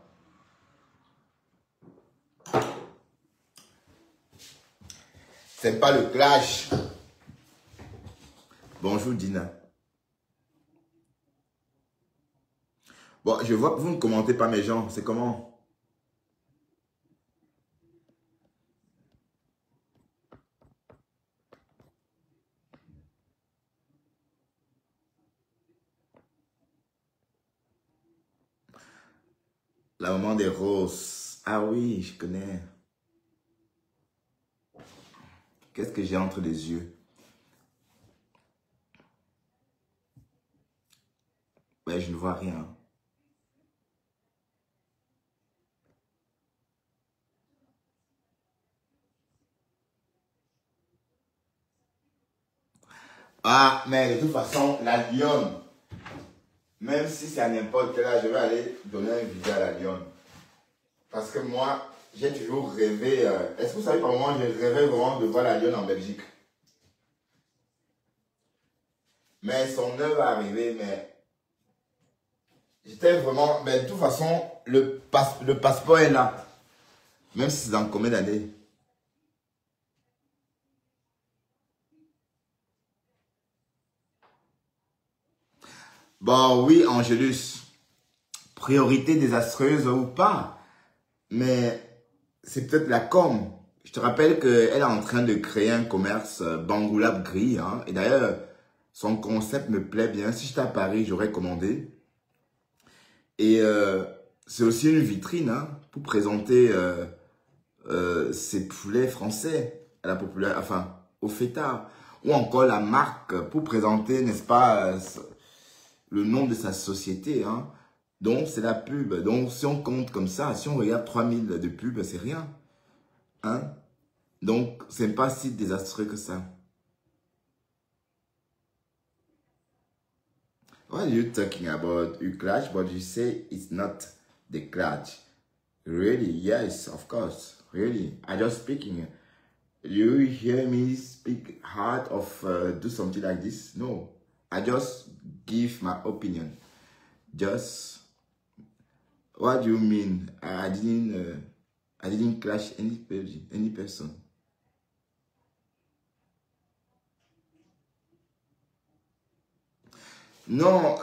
C'est pas le clash. Bonjour, Dina. Bon, je vois que vous ne commentez pas mes gens. C'est comment? La maman des roses. Ah oui, je connais. Qu'est-ce que j'ai entre les yeux? Ouais, je ne vois rien. Ah, mais de toute façon, la lionne, même si c'est à n'importe quel âge, je vais aller donner un visa à la lionne. Parce que moi, j'ai toujours rêvé. Est-ce que vous savez, par moment, j'ai rêvé vraiment de voir la lionne en Belgique? Mais son œuvre va arriver, mais j'étais vraiment. Mais de toute façon, le passeport est là. Même si c'est dans combien d'années? Bon, oui, Angélus. Priorité désastreuse ou pas. Mais c'est peut-être la com. Je te rappelle qu'elle est en train de créer un commerce Bangoulab Gris. Hein, et d'ailleurs, son concept me plaît bien. Si j'étais à Paris, j'aurais commandé. Et c'est aussi une vitrine hein, pour présenter ces poulets français à la population, enfin, au fêtard. Ou encore la marque pour présenter, n'est-ce pas, le nom de sa société. Hein. Donc, c'est la pub. Donc, si on compte comme ça, si on regarde 3000 de pub, c'est rien. Hein? Donc, c'est pas si désastreux que ça. What are you talking about? You clash, but you say it's not the clash. Really? Yes, of course. Really? I just speaking. You hear me speak hard of do something like this? No. I just give my opinion. Just... What do you mean? I didn't clash any person. Non,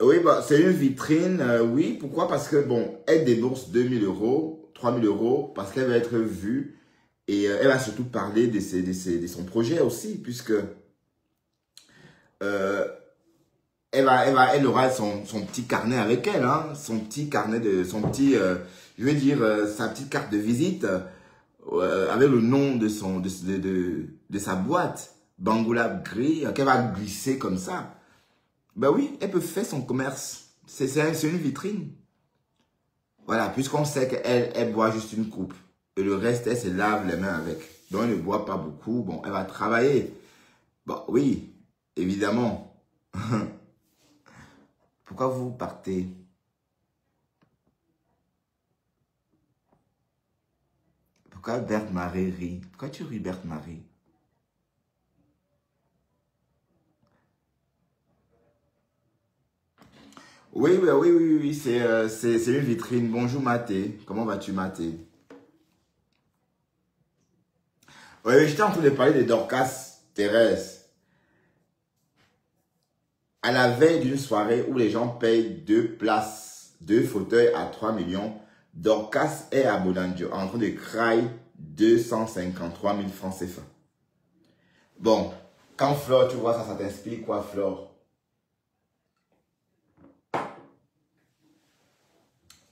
oui, bah, c'est une vitrine, oui. Pourquoi? Parce que, bon, elle débourse 2000 euros, 3000 euros, parce qu'elle va être vue. Et elle va surtout parler de son projet aussi, puisque elle aura son petit carnet avec elle, hein, son petit carnet je vais dire, sa petite carte de visite avec le nom de sa boîte, Bangoulab Gris, qu'elle va glisser comme ça. Ben oui, elle peut faire son commerce. C'est une vitrine. Voilà, puisqu'on sait qu'elle boit juste une coupe. Et le reste, elle se lave les mains avec. Donc, elle ne boit pas beaucoup. Bon, elle va travailler. Bon, oui. évidemment. Pourquoi vous partez? Pourquoi Berthe-Marie rit? Pourquoi tu ris, Berthe-Marie? Oui, c'est une vitrine. Bonjour, Mathé. Comment vas-tu, Mathé? Oui, j'étais en train de parler de Dorcas Thérèse. À la veille d'une soirée où les gens payent 2 places, 2 fauteuils à 3 millions, Dorcas est à Bodanjo en train de crailler 253 000 francs CFA. Bon, quand Flore, tu vois ça, ça t'inspire quoi, Flore?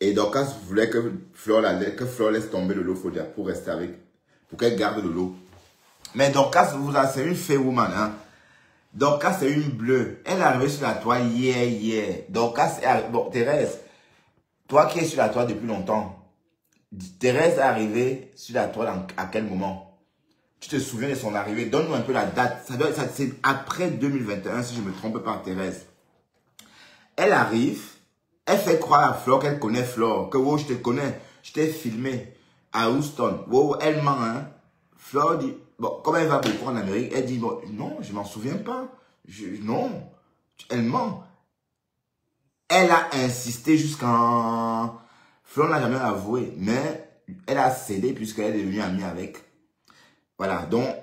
Et Dorcas voulait que Flore laisse tomber le lot Fodia pour rester avec, pour qu'elle garde le lot. Mais Dorcas, c'est une fée woman, hein. Dorcas, c'est une bleue. Elle est arrivée sur la toile hier. Dorcas est arrivée. Bon, Thérèse, toi qui es sur la toile depuis longtemps, Thérèse est arrivée sur la toile à quel moment? Tu te souviens de son arrivée? Donne-nous un peu la date. C'est après 2021, si je ne me trompe pas, Thérèse. Elle arrive, elle fait croire à Flore qu'elle connaît Flore, que wow, je te connais, je t'ai filmé à Houston. Wow, elle ment, hein. Flore dit, bon, comme elle va beaucoup en Amérique, elle dit, bon, non, je m'en souviens pas. Non, elle ment. Elle a insisté jusqu'en... Flore n'a jamais avoué, mais elle a cédé puisqu'elle est devenue amie avec. Voilà, donc,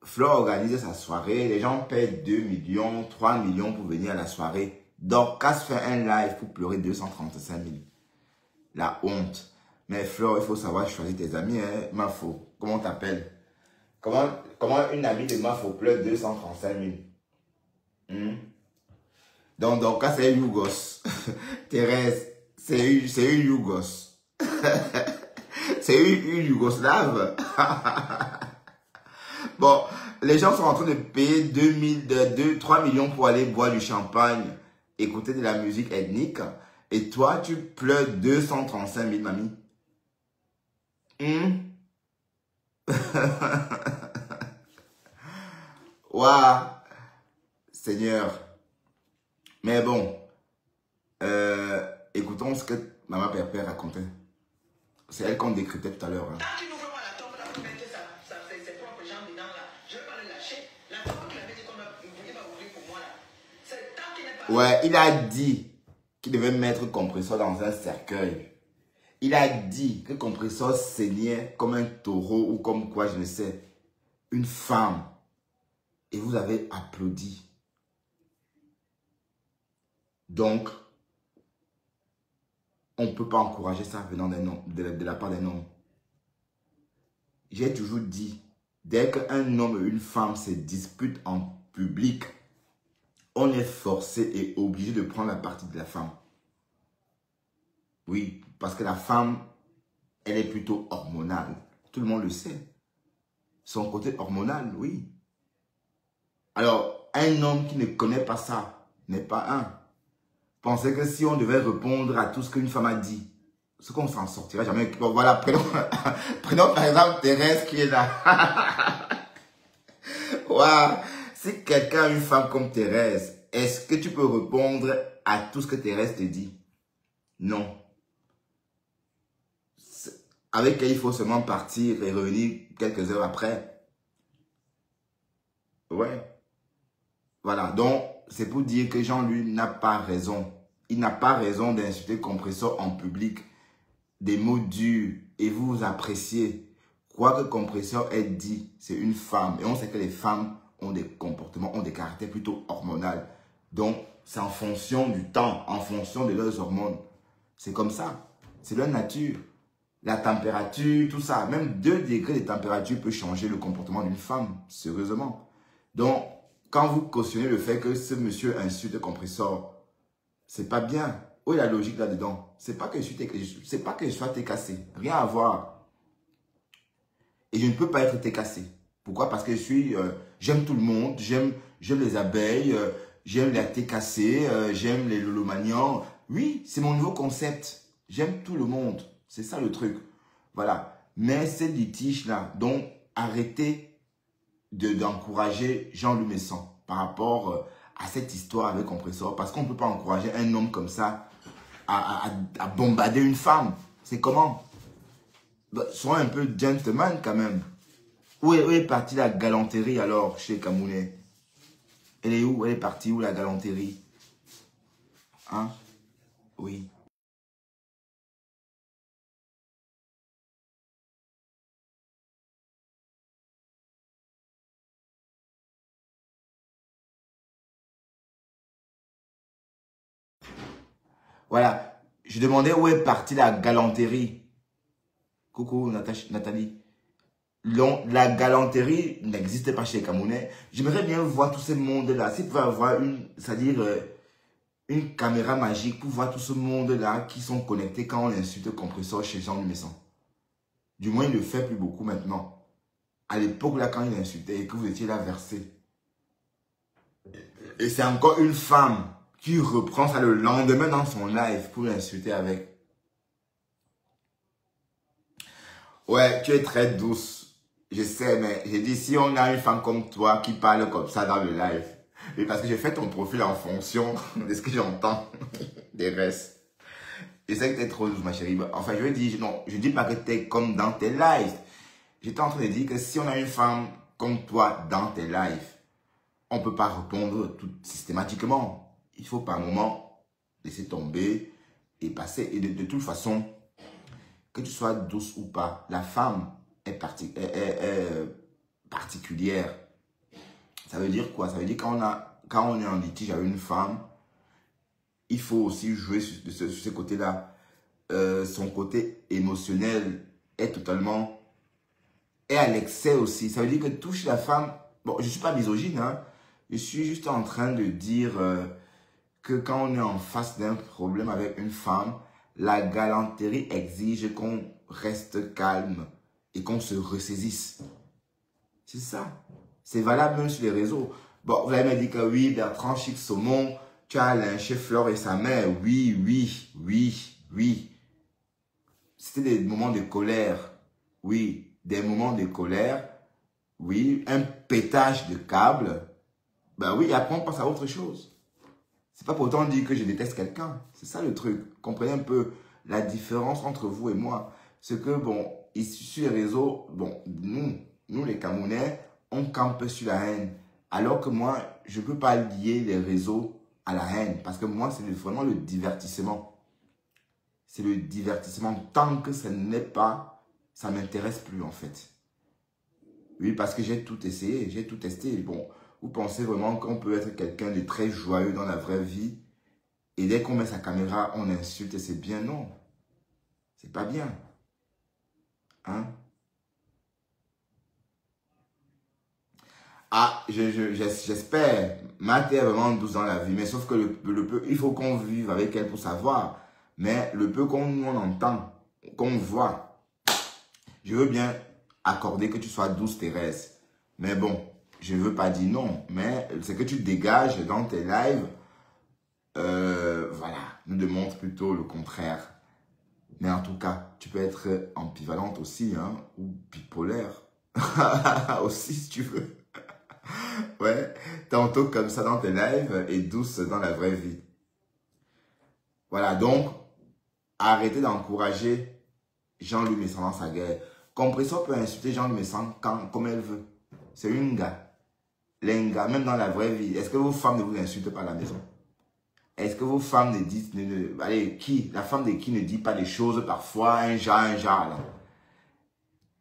Flore organise sa soirée. Les gens payent 2 millions, 3 millions pour venir à la soirée. Dorcas fait un live pour pleurer 235 000. La honte. Mais Flore, il faut savoir choisir tes amis, hein. Mafo, comment t'appelles? Comment une amie de Mafo pleure 235 000? Donc, Dorcas, c'est une Yougos. Thérèse, c'est une Yougos. C'est une Yougoslave. Bon, les gens sont en train de payer 3 millions pour aller boire du champagne, écouter de la musique ethnique. Et toi, tu pleures 235 000, mamie. Waouh, Seigneur. Mais bon, écoutons ce que Maman Père racontait. C'est elle qu'on décryptait tout à l'heure. Hein. Quand tu n'ouvres pas la tombe, là, vous mettez ça fait ses propres jambes dedans, là. Je ne vais pas le lâcher. La tombe qu'il avait dit qu'on ne voulait pas ouvrir pour moi, là. C'est tant qu'il n'est pas... Ouais, il a dit qu'il devait mettre compresseur dans un cercueil. Il a dit que compresseur saignait comme un taureau ou comme quoi, je ne sais, une femme. Et vous avez applaudi. Donc, on ne peut pas encourager ça venant d'un homme, de la part d'un homme. J'ai toujours dit, dès qu'un homme et une femme se disputent en public, on est forcé et obligé de prendre la partie de la femme. Oui, parce que la femme, elle est plutôt hormonale. Tout le monde le sait. Son côté hormonal, oui. Alors, un homme qui ne connaît pas ça n'est pas un. Pensez que si on devait répondre à tout ce qu'une femme a dit, ce qu'on s'en sortira jamais. Bon, voilà, prenons par exemple Thérèse qui est là. Waouh, si quelqu'un a une femme comme Thérèse, est-ce que tu peux répondre à tout ce que Thérèse te dit? Non. Avec elle, il faut seulement partir et revenir quelques heures après. Ouais. Voilà, donc c'est pour dire que Jean-Louis n'a pas raison. Il n'a pas raison d'insulter Compresseur en public. Des mots durs et vous appréciez. Quoi que Compresseur ait dit, c'est une femme. Et on sait que les femmes ont des comportements, ont des caractères plutôt hormonaux. Donc, c'est en fonction du temps, en fonction de leurs hormones. C'est comme ça. C'est leur nature. La température, tout ça. Même 2 degrés de température peut changer le comportement d'une femme, sérieusement. Donc, quand vous cautionnez le fait que ce monsieur insulte Compresseur, c'est pas bien. Où est la logique là-dedans? C'est pas que je sois TKC. Rien à voir. Et je ne peux pas être TKC. Pourquoi? Parce que j'aime tout le monde, j'aime les abeilles, j'aime les TKC, j'aime les lolomanians. Oui, c'est mon nouveau concept. J'aime tout le monde. C'est ça le truc. Voilà. Mais ces litiges-là, donc arrêtez d'encourager Jean-Louis Messon par rapport à cette histoire avec Compressor. Parce qu'on ne peut pas encourager un homme comme ça à bombarder une femme. C'est comment? Sois un peu gentleman quand même. Où est partie la galanterie alors chez Kamounet? Elle est où? Elle est partie où la galanterie? Hein? Oui. Voilà. Je demandais où est partie la galanterie. Coucou Nathalie. La galanterie n'existe pas chez les Camerounais. J'aimerais bien voir tous ces mondes-là. S'il pouvait avoir c'est-à-dire une caméra magique pour voir tout ce monde-là qui sont connectés quand on insulte Compressor chez Jean Lumesson. Du moins, il ne le fait plus beaucoup maintenant. À l'époque, là, quand il insultait et que vous étiez là versé. Et c'est encore une femme qui reprend ça le lendemain dans son live pour l'insulter avec. Ouais, tu es très douce. Je sais, mais j'ai dit, si on a une femme comme toi qui parle comme ça dans le live, et parce que j'ai fait ton profil en fonction de ce que j'entends des restes. Je sais que tu es trop douce, ma chérie. Enfin, je veux dire, non, je dis pas que tu es comme dans tes lives. J'étais en train de dire que si on a une femme comme toi dans tes lives, on ne peut pas répondre tout systématiquement. Il faut par moment laisser tomber et passer. Et de toute façon, que tu sois douce ou pas, la femme est particulière. Ça veut dire quoi? Ça veut dire quand on est en litige avec une femme, il faut aussi jouer sur ce côté-là. Son côté émotionnel est totalement... est à l'excès aussi. Ça veut dire que touche la femme... Bon, je ne suis pas misogyne, hein. Je suis juste en train de dire que quand on est en face d'un problème avec une femme, la galanterie exige qu'on reste calme et qu'on se ressaisisse. C'est ça. C'est valable même sur les réseaux. Bon, vous avez dit que oui, Bertrand Chic Saumon, tu as lynché Flore et sa mère. Oui, oui, oui, oui. C'était des moments de colère. Oui, des moments de colère. Oui, un pétage de câble. Ben oui, après on passe à autre chose. C'est pas pour autant dire que je déteste quelqu'un. C'est ça le truc. Comprenez un peu la différence entre vous et moi. C'est que, bon, ici sur les réseaux, bon, nous les Camerounais, on campe sur la haine. Alors que moi, je ne peux pas lier les réseaux à la haine. Parce que moi, c'est vraiment le divertissement. C'est le divertissement. Tant que ça n'est pas, ça ne m'intéresse plus en fait. Oui, parce que j'ai tout essayé, j'ai tout testé. Bon, vous pensez vraiment qu'on peut être quelqu'un de très joyeux dans la vraie vie et dès qu'on met sa caméra, on insulte et c'est bien? Non. C'est pas bien. Hein? Ah, j'espère. Math est vraiment douce dans la vie, mais sauf que le peu, il faut qu'on vive avec elle pour savoir. Mais le peu qu'on entend, qu'on voit, je veux bien accorder que tu sois douce, Thérèse. Mais bon, je ne veux pas dire non. Mais ce que tu dégages dans tes lives, voilà, nous démontre plutôt le contraire. Mais en tout cas, tu peux être ambivalente aussi, hein, ou bipolaire. aussi, si tu veux. Ouais, tantôt comme ça dans tes lives et douce dans la vraie vie. Voilà, donc, arrêtez d'encourager Jean-Louis Messan dans sa guerre. Compressor peut insulter Jean-Louis Messan comme elle veut. C'est une gars. Les gars, même dans la vraie vie, est-ce que vos femmes ne vous insultent pas à la maison? Est-ce que vos femmes ne disent... allez, qui? La femme de qui ne dit pas des choses parfois, un genre là?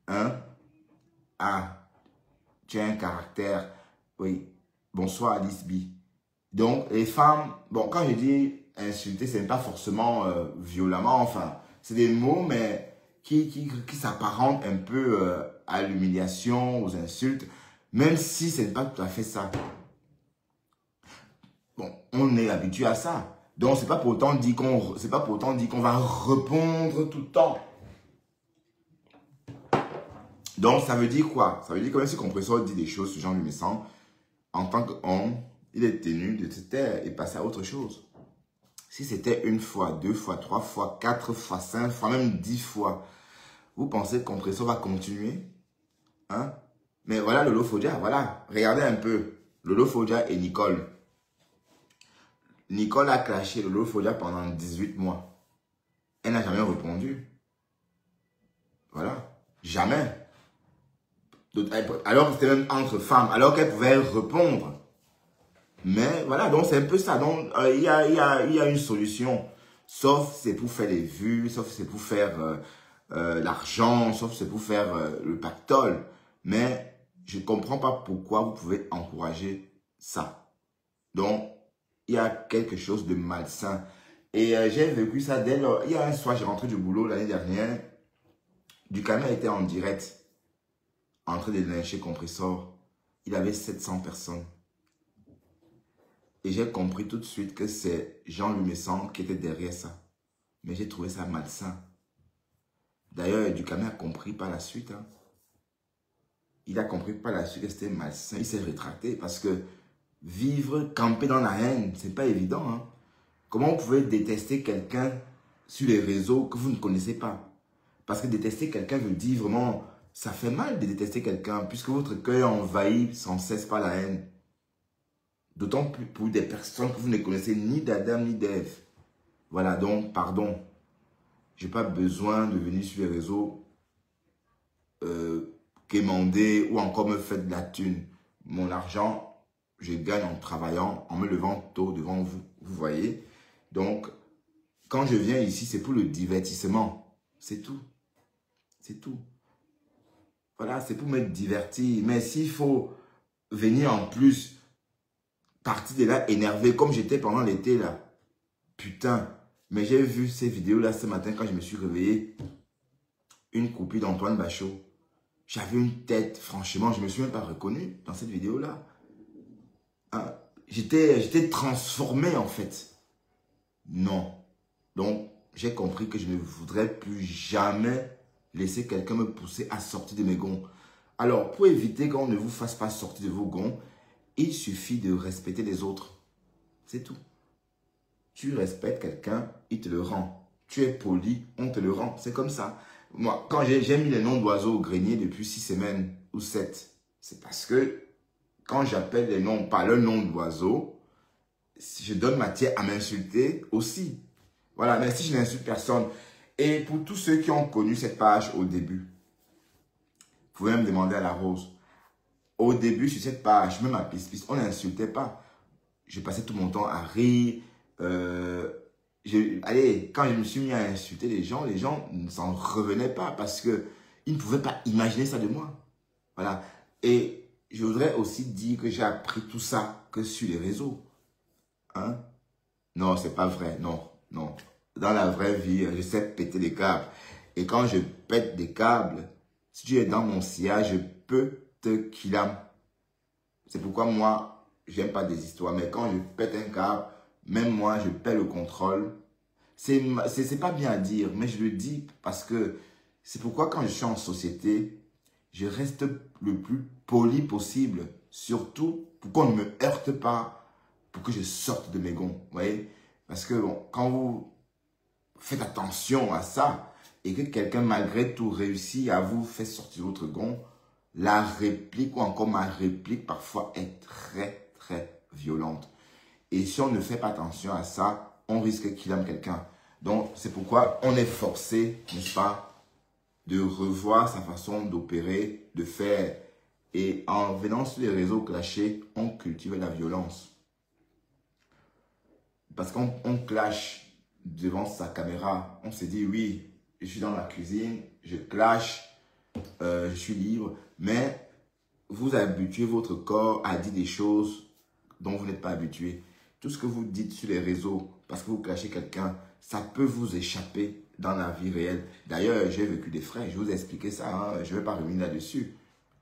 Hein? Ah, tu as un caractère... Oui. Bonsoir Alice B. Donc, les femmes... Bon, quand je dis insulter, ce n'est pas forcément violemment, enfin... C'est des mots, mais qui s'apparentent un peu à l'humiliation, aux insultes, même si ce n'est pas tout à fait ça. Bon, on est habitué à ça. Donc, c'est pas pour autant dire qu'on va répondre tout le temps. Donc, ça veut dire quoi? Ça veut dire que même si Compressor dit des choses, ce genre de message, en tant qu'homme, il est tenu de se taire et passer à autre chose. Si c'était une fois, 2 fois, 3 fois, 4 fois, 5 fois, même 10 fois, vous pensez que Compressor va continuer? Hein? Mais voilà Lolo Fodia, voilà. Regardez un peu. Lolo Fodia et Nicole. Nicole a clashé Lolo Folia pendant 18 mois. Elle n'a jamais répondu. Voilà. Jamais. Alors que c'était même entre femmes, alors qu'elle pouvait répondre. Mais voilà, donc c'est un peu ça. Donc il y a une solution. Sauf c'est pour faire les vues, sauf c'est pour faire l'argent, sauf c'est pour faire le pactole. Mais je ne comprends pas pourquoi vous pouvez encourager ça. Donc, il y a quelque chose de malsain. Et j'ai vécu ça dès lors. Il y a un soir, j'ai rentré du boulot l'année dernière. Ducamin était en direct, en train de lyncher Compressor. Il avait 700 personnes. Et j'ai compris tout de suite que c'est Jean-Louis Messon qui était derrière ça. Mais j'ai trouvé ça malsain. D'ailleurs, Ducamin a compris par la suite. Hein. Il a compris par la suite que c'était malsain. Il s'est rétracté parce que vivre, camper dans la haine, c'est pas évident. Hein. Comment vous pouvez détester quelqu'un sur les réseaux que vous ne connaissez pas? Parce que détester quelqu'un veut dire vraiment, ça fait mal de détester quelqu'un puisque votre cœur est envahi sans cesse par la haine. D'autant plus pour des personnes que vous ne connaissez ni d'Adam ni d'Ève. Voilà, donc, pardon. Je n'ai pas besoin de venir sur les réseaux quémander ou encore me faire de la thune. Mon argent, je gagne en travaillant, en me levant tôt devant vous. Vous voyez? Donc, quand je viens ici, c'est pour le divertissement. C'est tout. C'est tout. Voilà, c'est pour me divertir. Mais s'il faut venir en plus, partir de là énervé, comme j'étais pendant l'été là. Putain. Mais j'ai vu ces vidéos-là ce matin quand je me suis réveillé. Une copie d'Antoine Bachot. J'avais une tête, franchement, je ne me suis même pas reconnu dans cette vidéo-là. Hein? J'étais transformé en fait. Non. Donc, j'ai compris que je ne voudrais plus jamais laisser quelqu'un me pousser à sortir de mes gonds. Alors, pour éviter qu'on ne vous fasse pas sortir de vos gonds, il suffit de respecter les autres. C'est tout. Tu respectes quelqu'un, il te le rend. Tu es poli, on te le rend. C'est comme ça. Moi, quand j'ai mis les noms d'oiseaux au grenier depuis 6 semaines ou 7, c'est parce que quand j'appelle les noms par le nom d'oiseau, je donne matière à m'insulter aussi. Voilà, mais si je n'insulte personne. Et pour tous ceux qui ont connu cette page au début, vous pouvez me demander à la Rose. Au début, sur cette page, même à Pisse-Pisse, on n'insultait pas. Je passais tout mon temps à rire. Allez, quand je me suis mis à insulter les gens ne s'en revenaient pas parce qu'ils ne pouvaient pas imaginer ça de moi. Voilà. Et je voudrais aussi dire que j'ai appris tout ça que sur les réseaux. Hein? Non, c'est pas vrai. Non, non. Dans la vraie vie, je sais péter des câbles. Et quand je pète des câbles, si tu es dans mon sillage, je peux te killer. C'est pourquoi moi, j'aime pas des histoires. Mais quand je pète un câble, même moi, je perds le contrôle. C'est pas bien à dire, mais je le dis parce que c'est pourquoi quand je suis en société, je reste le plus poli possible. Surtout pour qu'on ne me heurte pas, pour que je sorte de mes gonds. Vous voyez? Parce que bon, quand vous faites attention à ça et que quelqu'un malgré tout réussit à vous faire sortir votre gond, la réplique ou encore ma réplique parfois est très très violente. Et si on ne fait pas attention à ça, on risque qu'il aime quelqu'un. Donc, c'est pourquoi on est forcé, n'est-ce pas, de revoir sa façon d'opérer, de faire. Et en venant sur les réseaux clashés, on cultive la violence. Parce qu'on clash devant sa caméra. On se dit, oui, je suis dans la cuisine, je clash, je suis libre. Mais vous habituez votre corps à dire des choses dont vous n'êtes pas habitué. Tout ce que vous dites sur les réseaux, parce que vous clashez quelqu'un, ça peut vous échapper dans la vie réelle. D'ailleurs, j'ai vécu des frais, je vous ai expliqué ça, hein, je ne vais pas revenir là-dessus.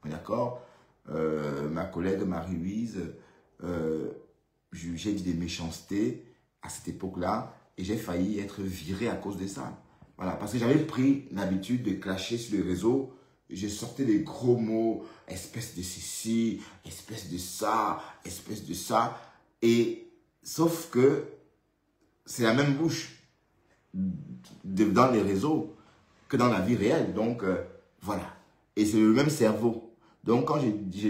D'accord? Ma collègue Marie-Louise, j'ai dit des méchancetés à cette époque-là et j'ai failli être viré à cause de ça. Voilà, parce que j'avais pris l'habitude de clasher sur les réseaux. Je sortais des gros mots, espèce de ceci, espèce de ça, espèce de ça. Et sauf que c'est la même bouche dans les réseaux que dans la vie réelle. Donc, voilà. Et c'est le même cerveau. Donc, quand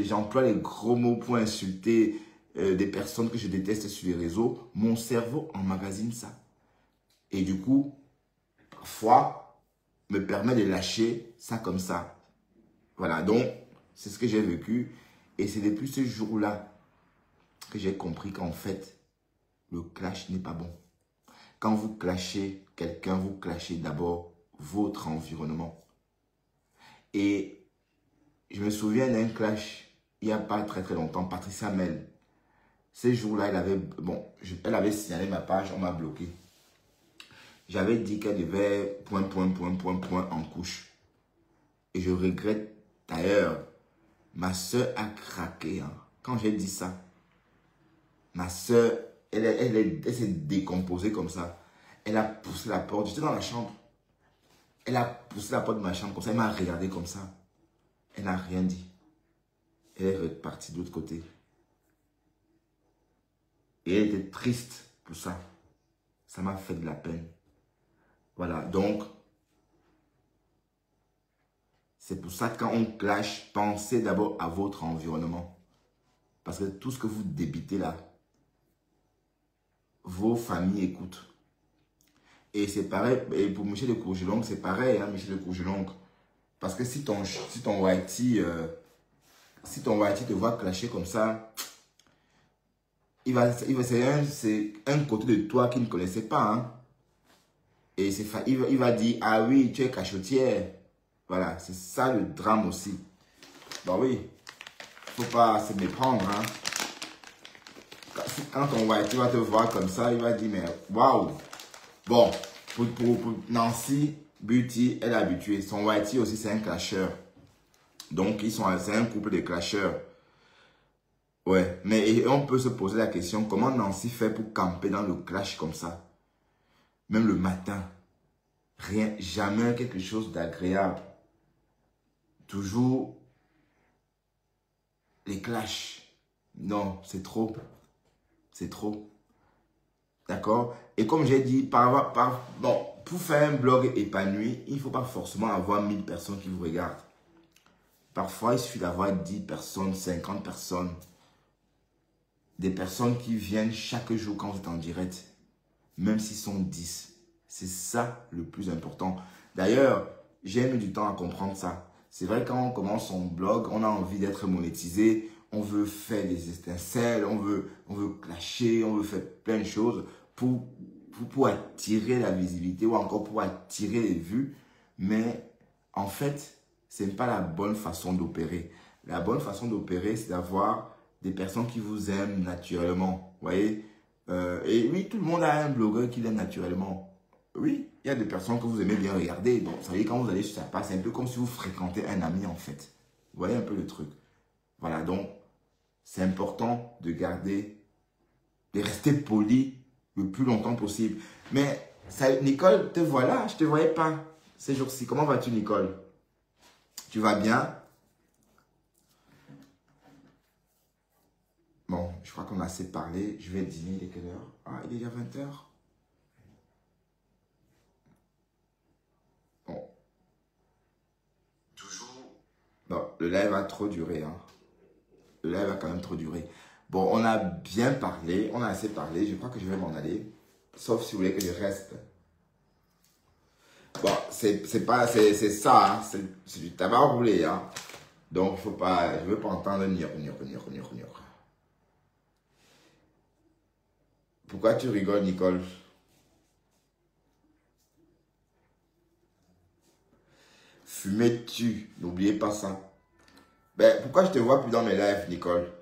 j'emploie les gros mots pour insulter des personnes que je déteste sur les réseaux, mon cerveau emmagasine ça. Et du coup, parfois, me permet de lâcher ça comme ça. Voilà, donc, c'est ce que j'ai vécu. Et c'est depuis ce jour-là que j'ai compris qu'en fait, le clash n'est pas bon. Quand vous clashez quelqu'un, vous clashez d'abord votre environnement. Et je me souviens d'un clash, il n'y a pas très très longtemps, Patricia Mel. Ces jours-là, elle avait signalé ma page, on m'a bloqué. J'avais dit qu'elle devait point en couche. Et je regrette d'ailleurs, ma soeur a craqué. Hein. Quand j'ai dit ça, ma soeur, elle s'est décomposée comme ça. Elle a poussé la porte. J'étais dans la chambre. Elle a poussé la porte de ma chambre comme ça. Elle m'a regardé comme ça. Elle n'a rien dit. Elle est repartie de l'autre côté. Et elle était triste pour ça. Ça m'a fait de la peine. Voilà, donc, c'est pour ça que quand on clash, pensez d'abord à votre environnement. Parce que tout ce que vous débitez là, vos familles écoutent. Et c'est pareil, et pour Michel de Courgelongue, c'est pareil, hein, Michel de Courgelongue. Parce que si ton Whitey te voit clasher comme ça, c'est un côté de toi qu'il ne connaissait pas. Hein. Et il va dire, ah oui, tu es cachotière. Voilà, c'est ça le drame aussi. Bah oui, faut pas se méprendre. Hein. Quand ton Whitey va te voir comme ça, il va dire, mais waouh. Bon, pour Nancy, Beauty, elle est habituée. Son Whitey aussi, c'est un clasheur. Donc, c'est un couple de clasheurs. Ouais, mais on peut se poser la question, comment Nancy fait pour camper dans le clash comme ça? Même le matin. Rien, jamais quelque chose d'agréable. Toujours les clashs. Non, c'est trop. C'est trop. D'accord? Et comme j'ai dit, pour faire un blog épanoui, il ne faut pas forcément avoir 1000 personnes qui vous regardent. Parfois, il suffit d'avoir 10 personnes, 50 personnes. Des personnes qui viennent chaque jour quand vous êtes en direct. Même s'ils sont 10. C'est ça le plus important. D'ailleurs, j'ai mis du temps à comprendre ça. C'est vrai, quand on commence son blog, on a envie d'être monétisé. On veut faire des étincelles, on veut clasher, on veut faire plein de choses pour attirer la visibilité ou encore pour attirer les vues. Mais en fait, ce n'est pas la bonne façon d'opérer. La bonne façon d'opérer, c'est d'avoir des personnes qui vous aiment naturellement. Vous voyez? Et oui, tout le monde a un blogueur qui l'aime naturellement. Oui, il y a des personnes que vous aimez bien regarder. Donc, vous savez, quand vous allez sur sa page, c'est un peu comme si vous fréquentez un ami en fait. Vous voyez un peu le truc. Voilà, donc, c'est important de rester poli le plus longtemps possible. Mais, Nicole, te voilà, je ne te voyais pas ces jours-ci. Comment vas-tu, Nicole? Tu vas bien? Bon, je crois qu'on a assez parlé. Je vais dîner. Il est quelle heure? Ah, il est déjà 20 h. Bon. Toujours. Non, le live a trop duré. Hein. Le live a quand même trop duré. Bon, on a bien parlé. On a assez parlé. Je crois que je vais m'en aller. Sauf si vous voulez que je reste. Bon, c'est ça. Hein. C'est du tabac roulé. Hein. Donc, faut pas, je ne veux pas entendre venir. Pourquoi tu rigoles, Nicole? Fumer tue. N'oubliez pas ça. Ben, pourquoi je te vois plus dans mes lives, Nicole?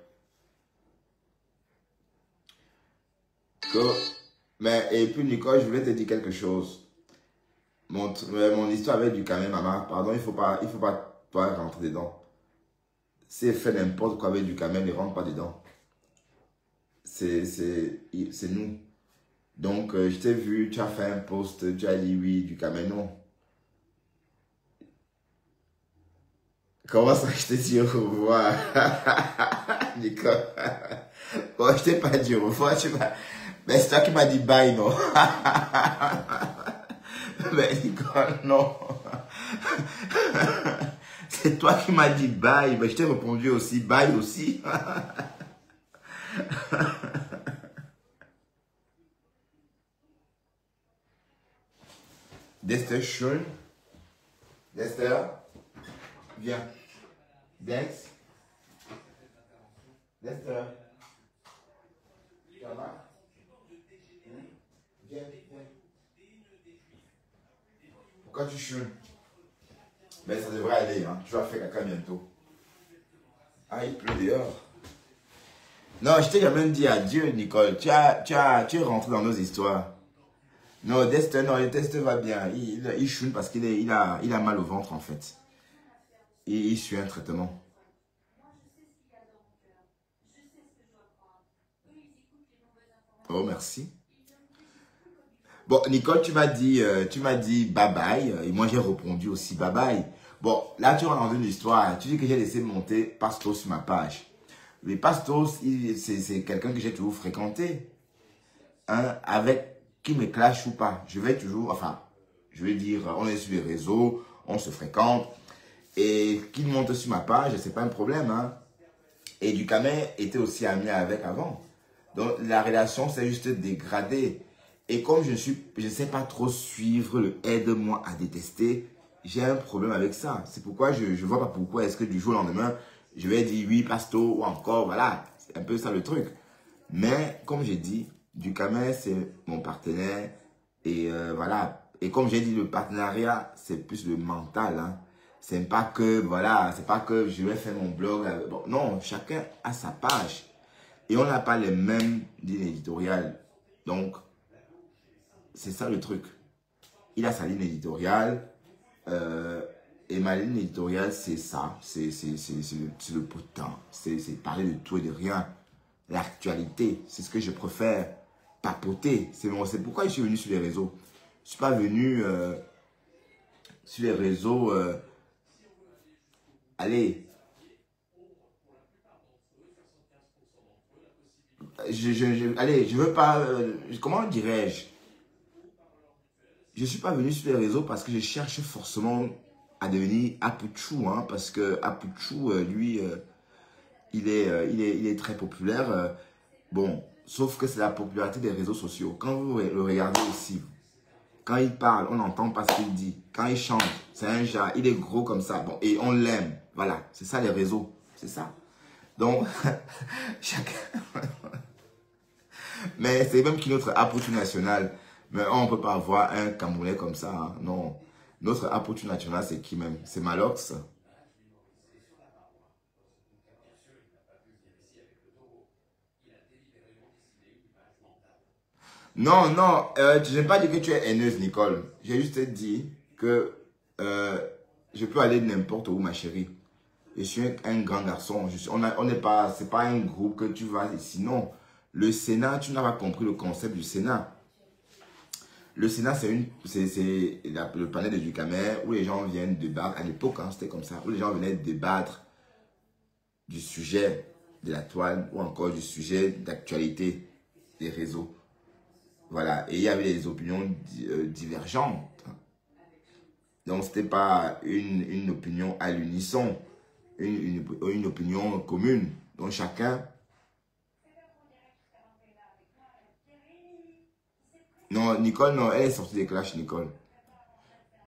Mais, et puis, Nicole, je voulais te dire quelque chose. Mon histoire avec du camé, maman, pardon, il faut pas toi rentrer dedans. Si elle fait n'importe quoi avec du camé, ne rentre pas dedans. C'est nous. Donc, je t'ai vu, tu as fait un post, tu as dit oui, du camé, non. Comment ça, je t'ai dit au revoir? Nicole. Bon, je t'ai pas dit au revoir, mais c'est toi qui m'as dit bye, non? Mais Nicole, non. C'est toi qui m'as dit bye. Mais je t'ai répondu aussi bye aussi. Dexter Schön. Dexter. Viens. Dex. Dexter. Ça va? Viens, viens. Pourquoi tu choues? Mais ça devrait aller, hein. Tu vas faire caca bientôt. Ah, il pleut dehors. Non, je t'ai jamais dit adieu, Nicole. Tu es rentré dans nos histoires. Non, Dexter, non, le test va bien. Il choune parce qu'il a mal au ventre, en fait. Il suit un traitement. Oh, merci. Bon, Nicole, tu m'as dit bye bye. Et moi, j'ai répondu aussi bye bye. Bon, là, tu rentres dans une histoire. Tu dis que j'ai laissé monter Pastos sur ma page. Mais Pastos, c'est quelqu'un que j'ai toujours fréquenté. Hein, avec qui me clash ou pas. Je vais toujours, enfin, je vais dire, on est sur les réseaux, on se fréquente. Et qu'il monte sur ma page, c'est pas un problème. Hein. Et Ducamel était aussi ami avec avant. Donc, la relation s'est juste dégradée. Et comme je ne sais pas trop suivre le aide-moi à détester, j'ai un problème avec ça. C'est pourquoi je ne vois pas pourquoi est-ce que du jour au lendemain, je vais dire oui, Pasto, ou encore, voilà. C'est un peu ça le truc. Mais, comme j'ai dit, Ducamel, c'est mon partenaire. Et voilà. Et comme j'ai dit, le partenariat, c'est plus le mental. Hein. C'est pas que, voilà, c'est pas que je vais faire mon blog. Bon, non, chacun a sa page. Et on n'a pas les mêmes lignes éditoriales. Donc, c'est ça le truc. Il a sa ligne éditoriale. Et ma ligne éditoriale, c'est ça. C'est le potin. C'est parler de tout et de rien. L'actualité, c'est ce que je préfère. Papoter. C'est pourquoi je suis venu sur les réseaux. Je ne suis pas venu sur les réseaux. Allez. Allez, je veux pas. Comment dirais-je? Je ne suis pas venu sur les réseaux parce que je cherche forcément à devenir Apuchou. Hein, parce que Apuchou, lui, il est très populaire. Bon, sauf que c'est la popularité des réseaux sociaux. Quand vous le regardez aussi, quand il parle, on n'entend pas ce qu'il dit. Quand il chante, c'est un chat, il est gros comme ça. Bon, et on l'aime. Voilà, c'est ça les réseaux. C'est ça. Donc, chacun... Mais c'est même qui notre Apuchou national. Mais on ne peut pas avoir un Camerounais comme ça. Hein. Non. Notre Apuchou national, c'est qui même? C'est Malox. Non, non. Je n'ai pas dit que tu es haineuse, Nicole. J'ai juste dit que je peux aller n'importe où, ma chérie. Je suis un grand garçon. On n'est pas... C'est pas un groupe que tu vas ici. Non. Le Sénat, tu n'as pas compris le concept du Sénat. Le Sénat, c'est le panel de Ducamel où les gens viennent débattre. À l'époque, hein, c'était comme ça. Où les gens venaient débattre du sujet de la toile ou encore du sujet d'actualité des réseaux. Voilà. Et il y avait des opinions divergentes. Donc, ce n'était pas une opinion à l'unisson. Une opinion commune. Donc, chacun... Non, Nicole, non, elle est sortie des clashs, Nicole.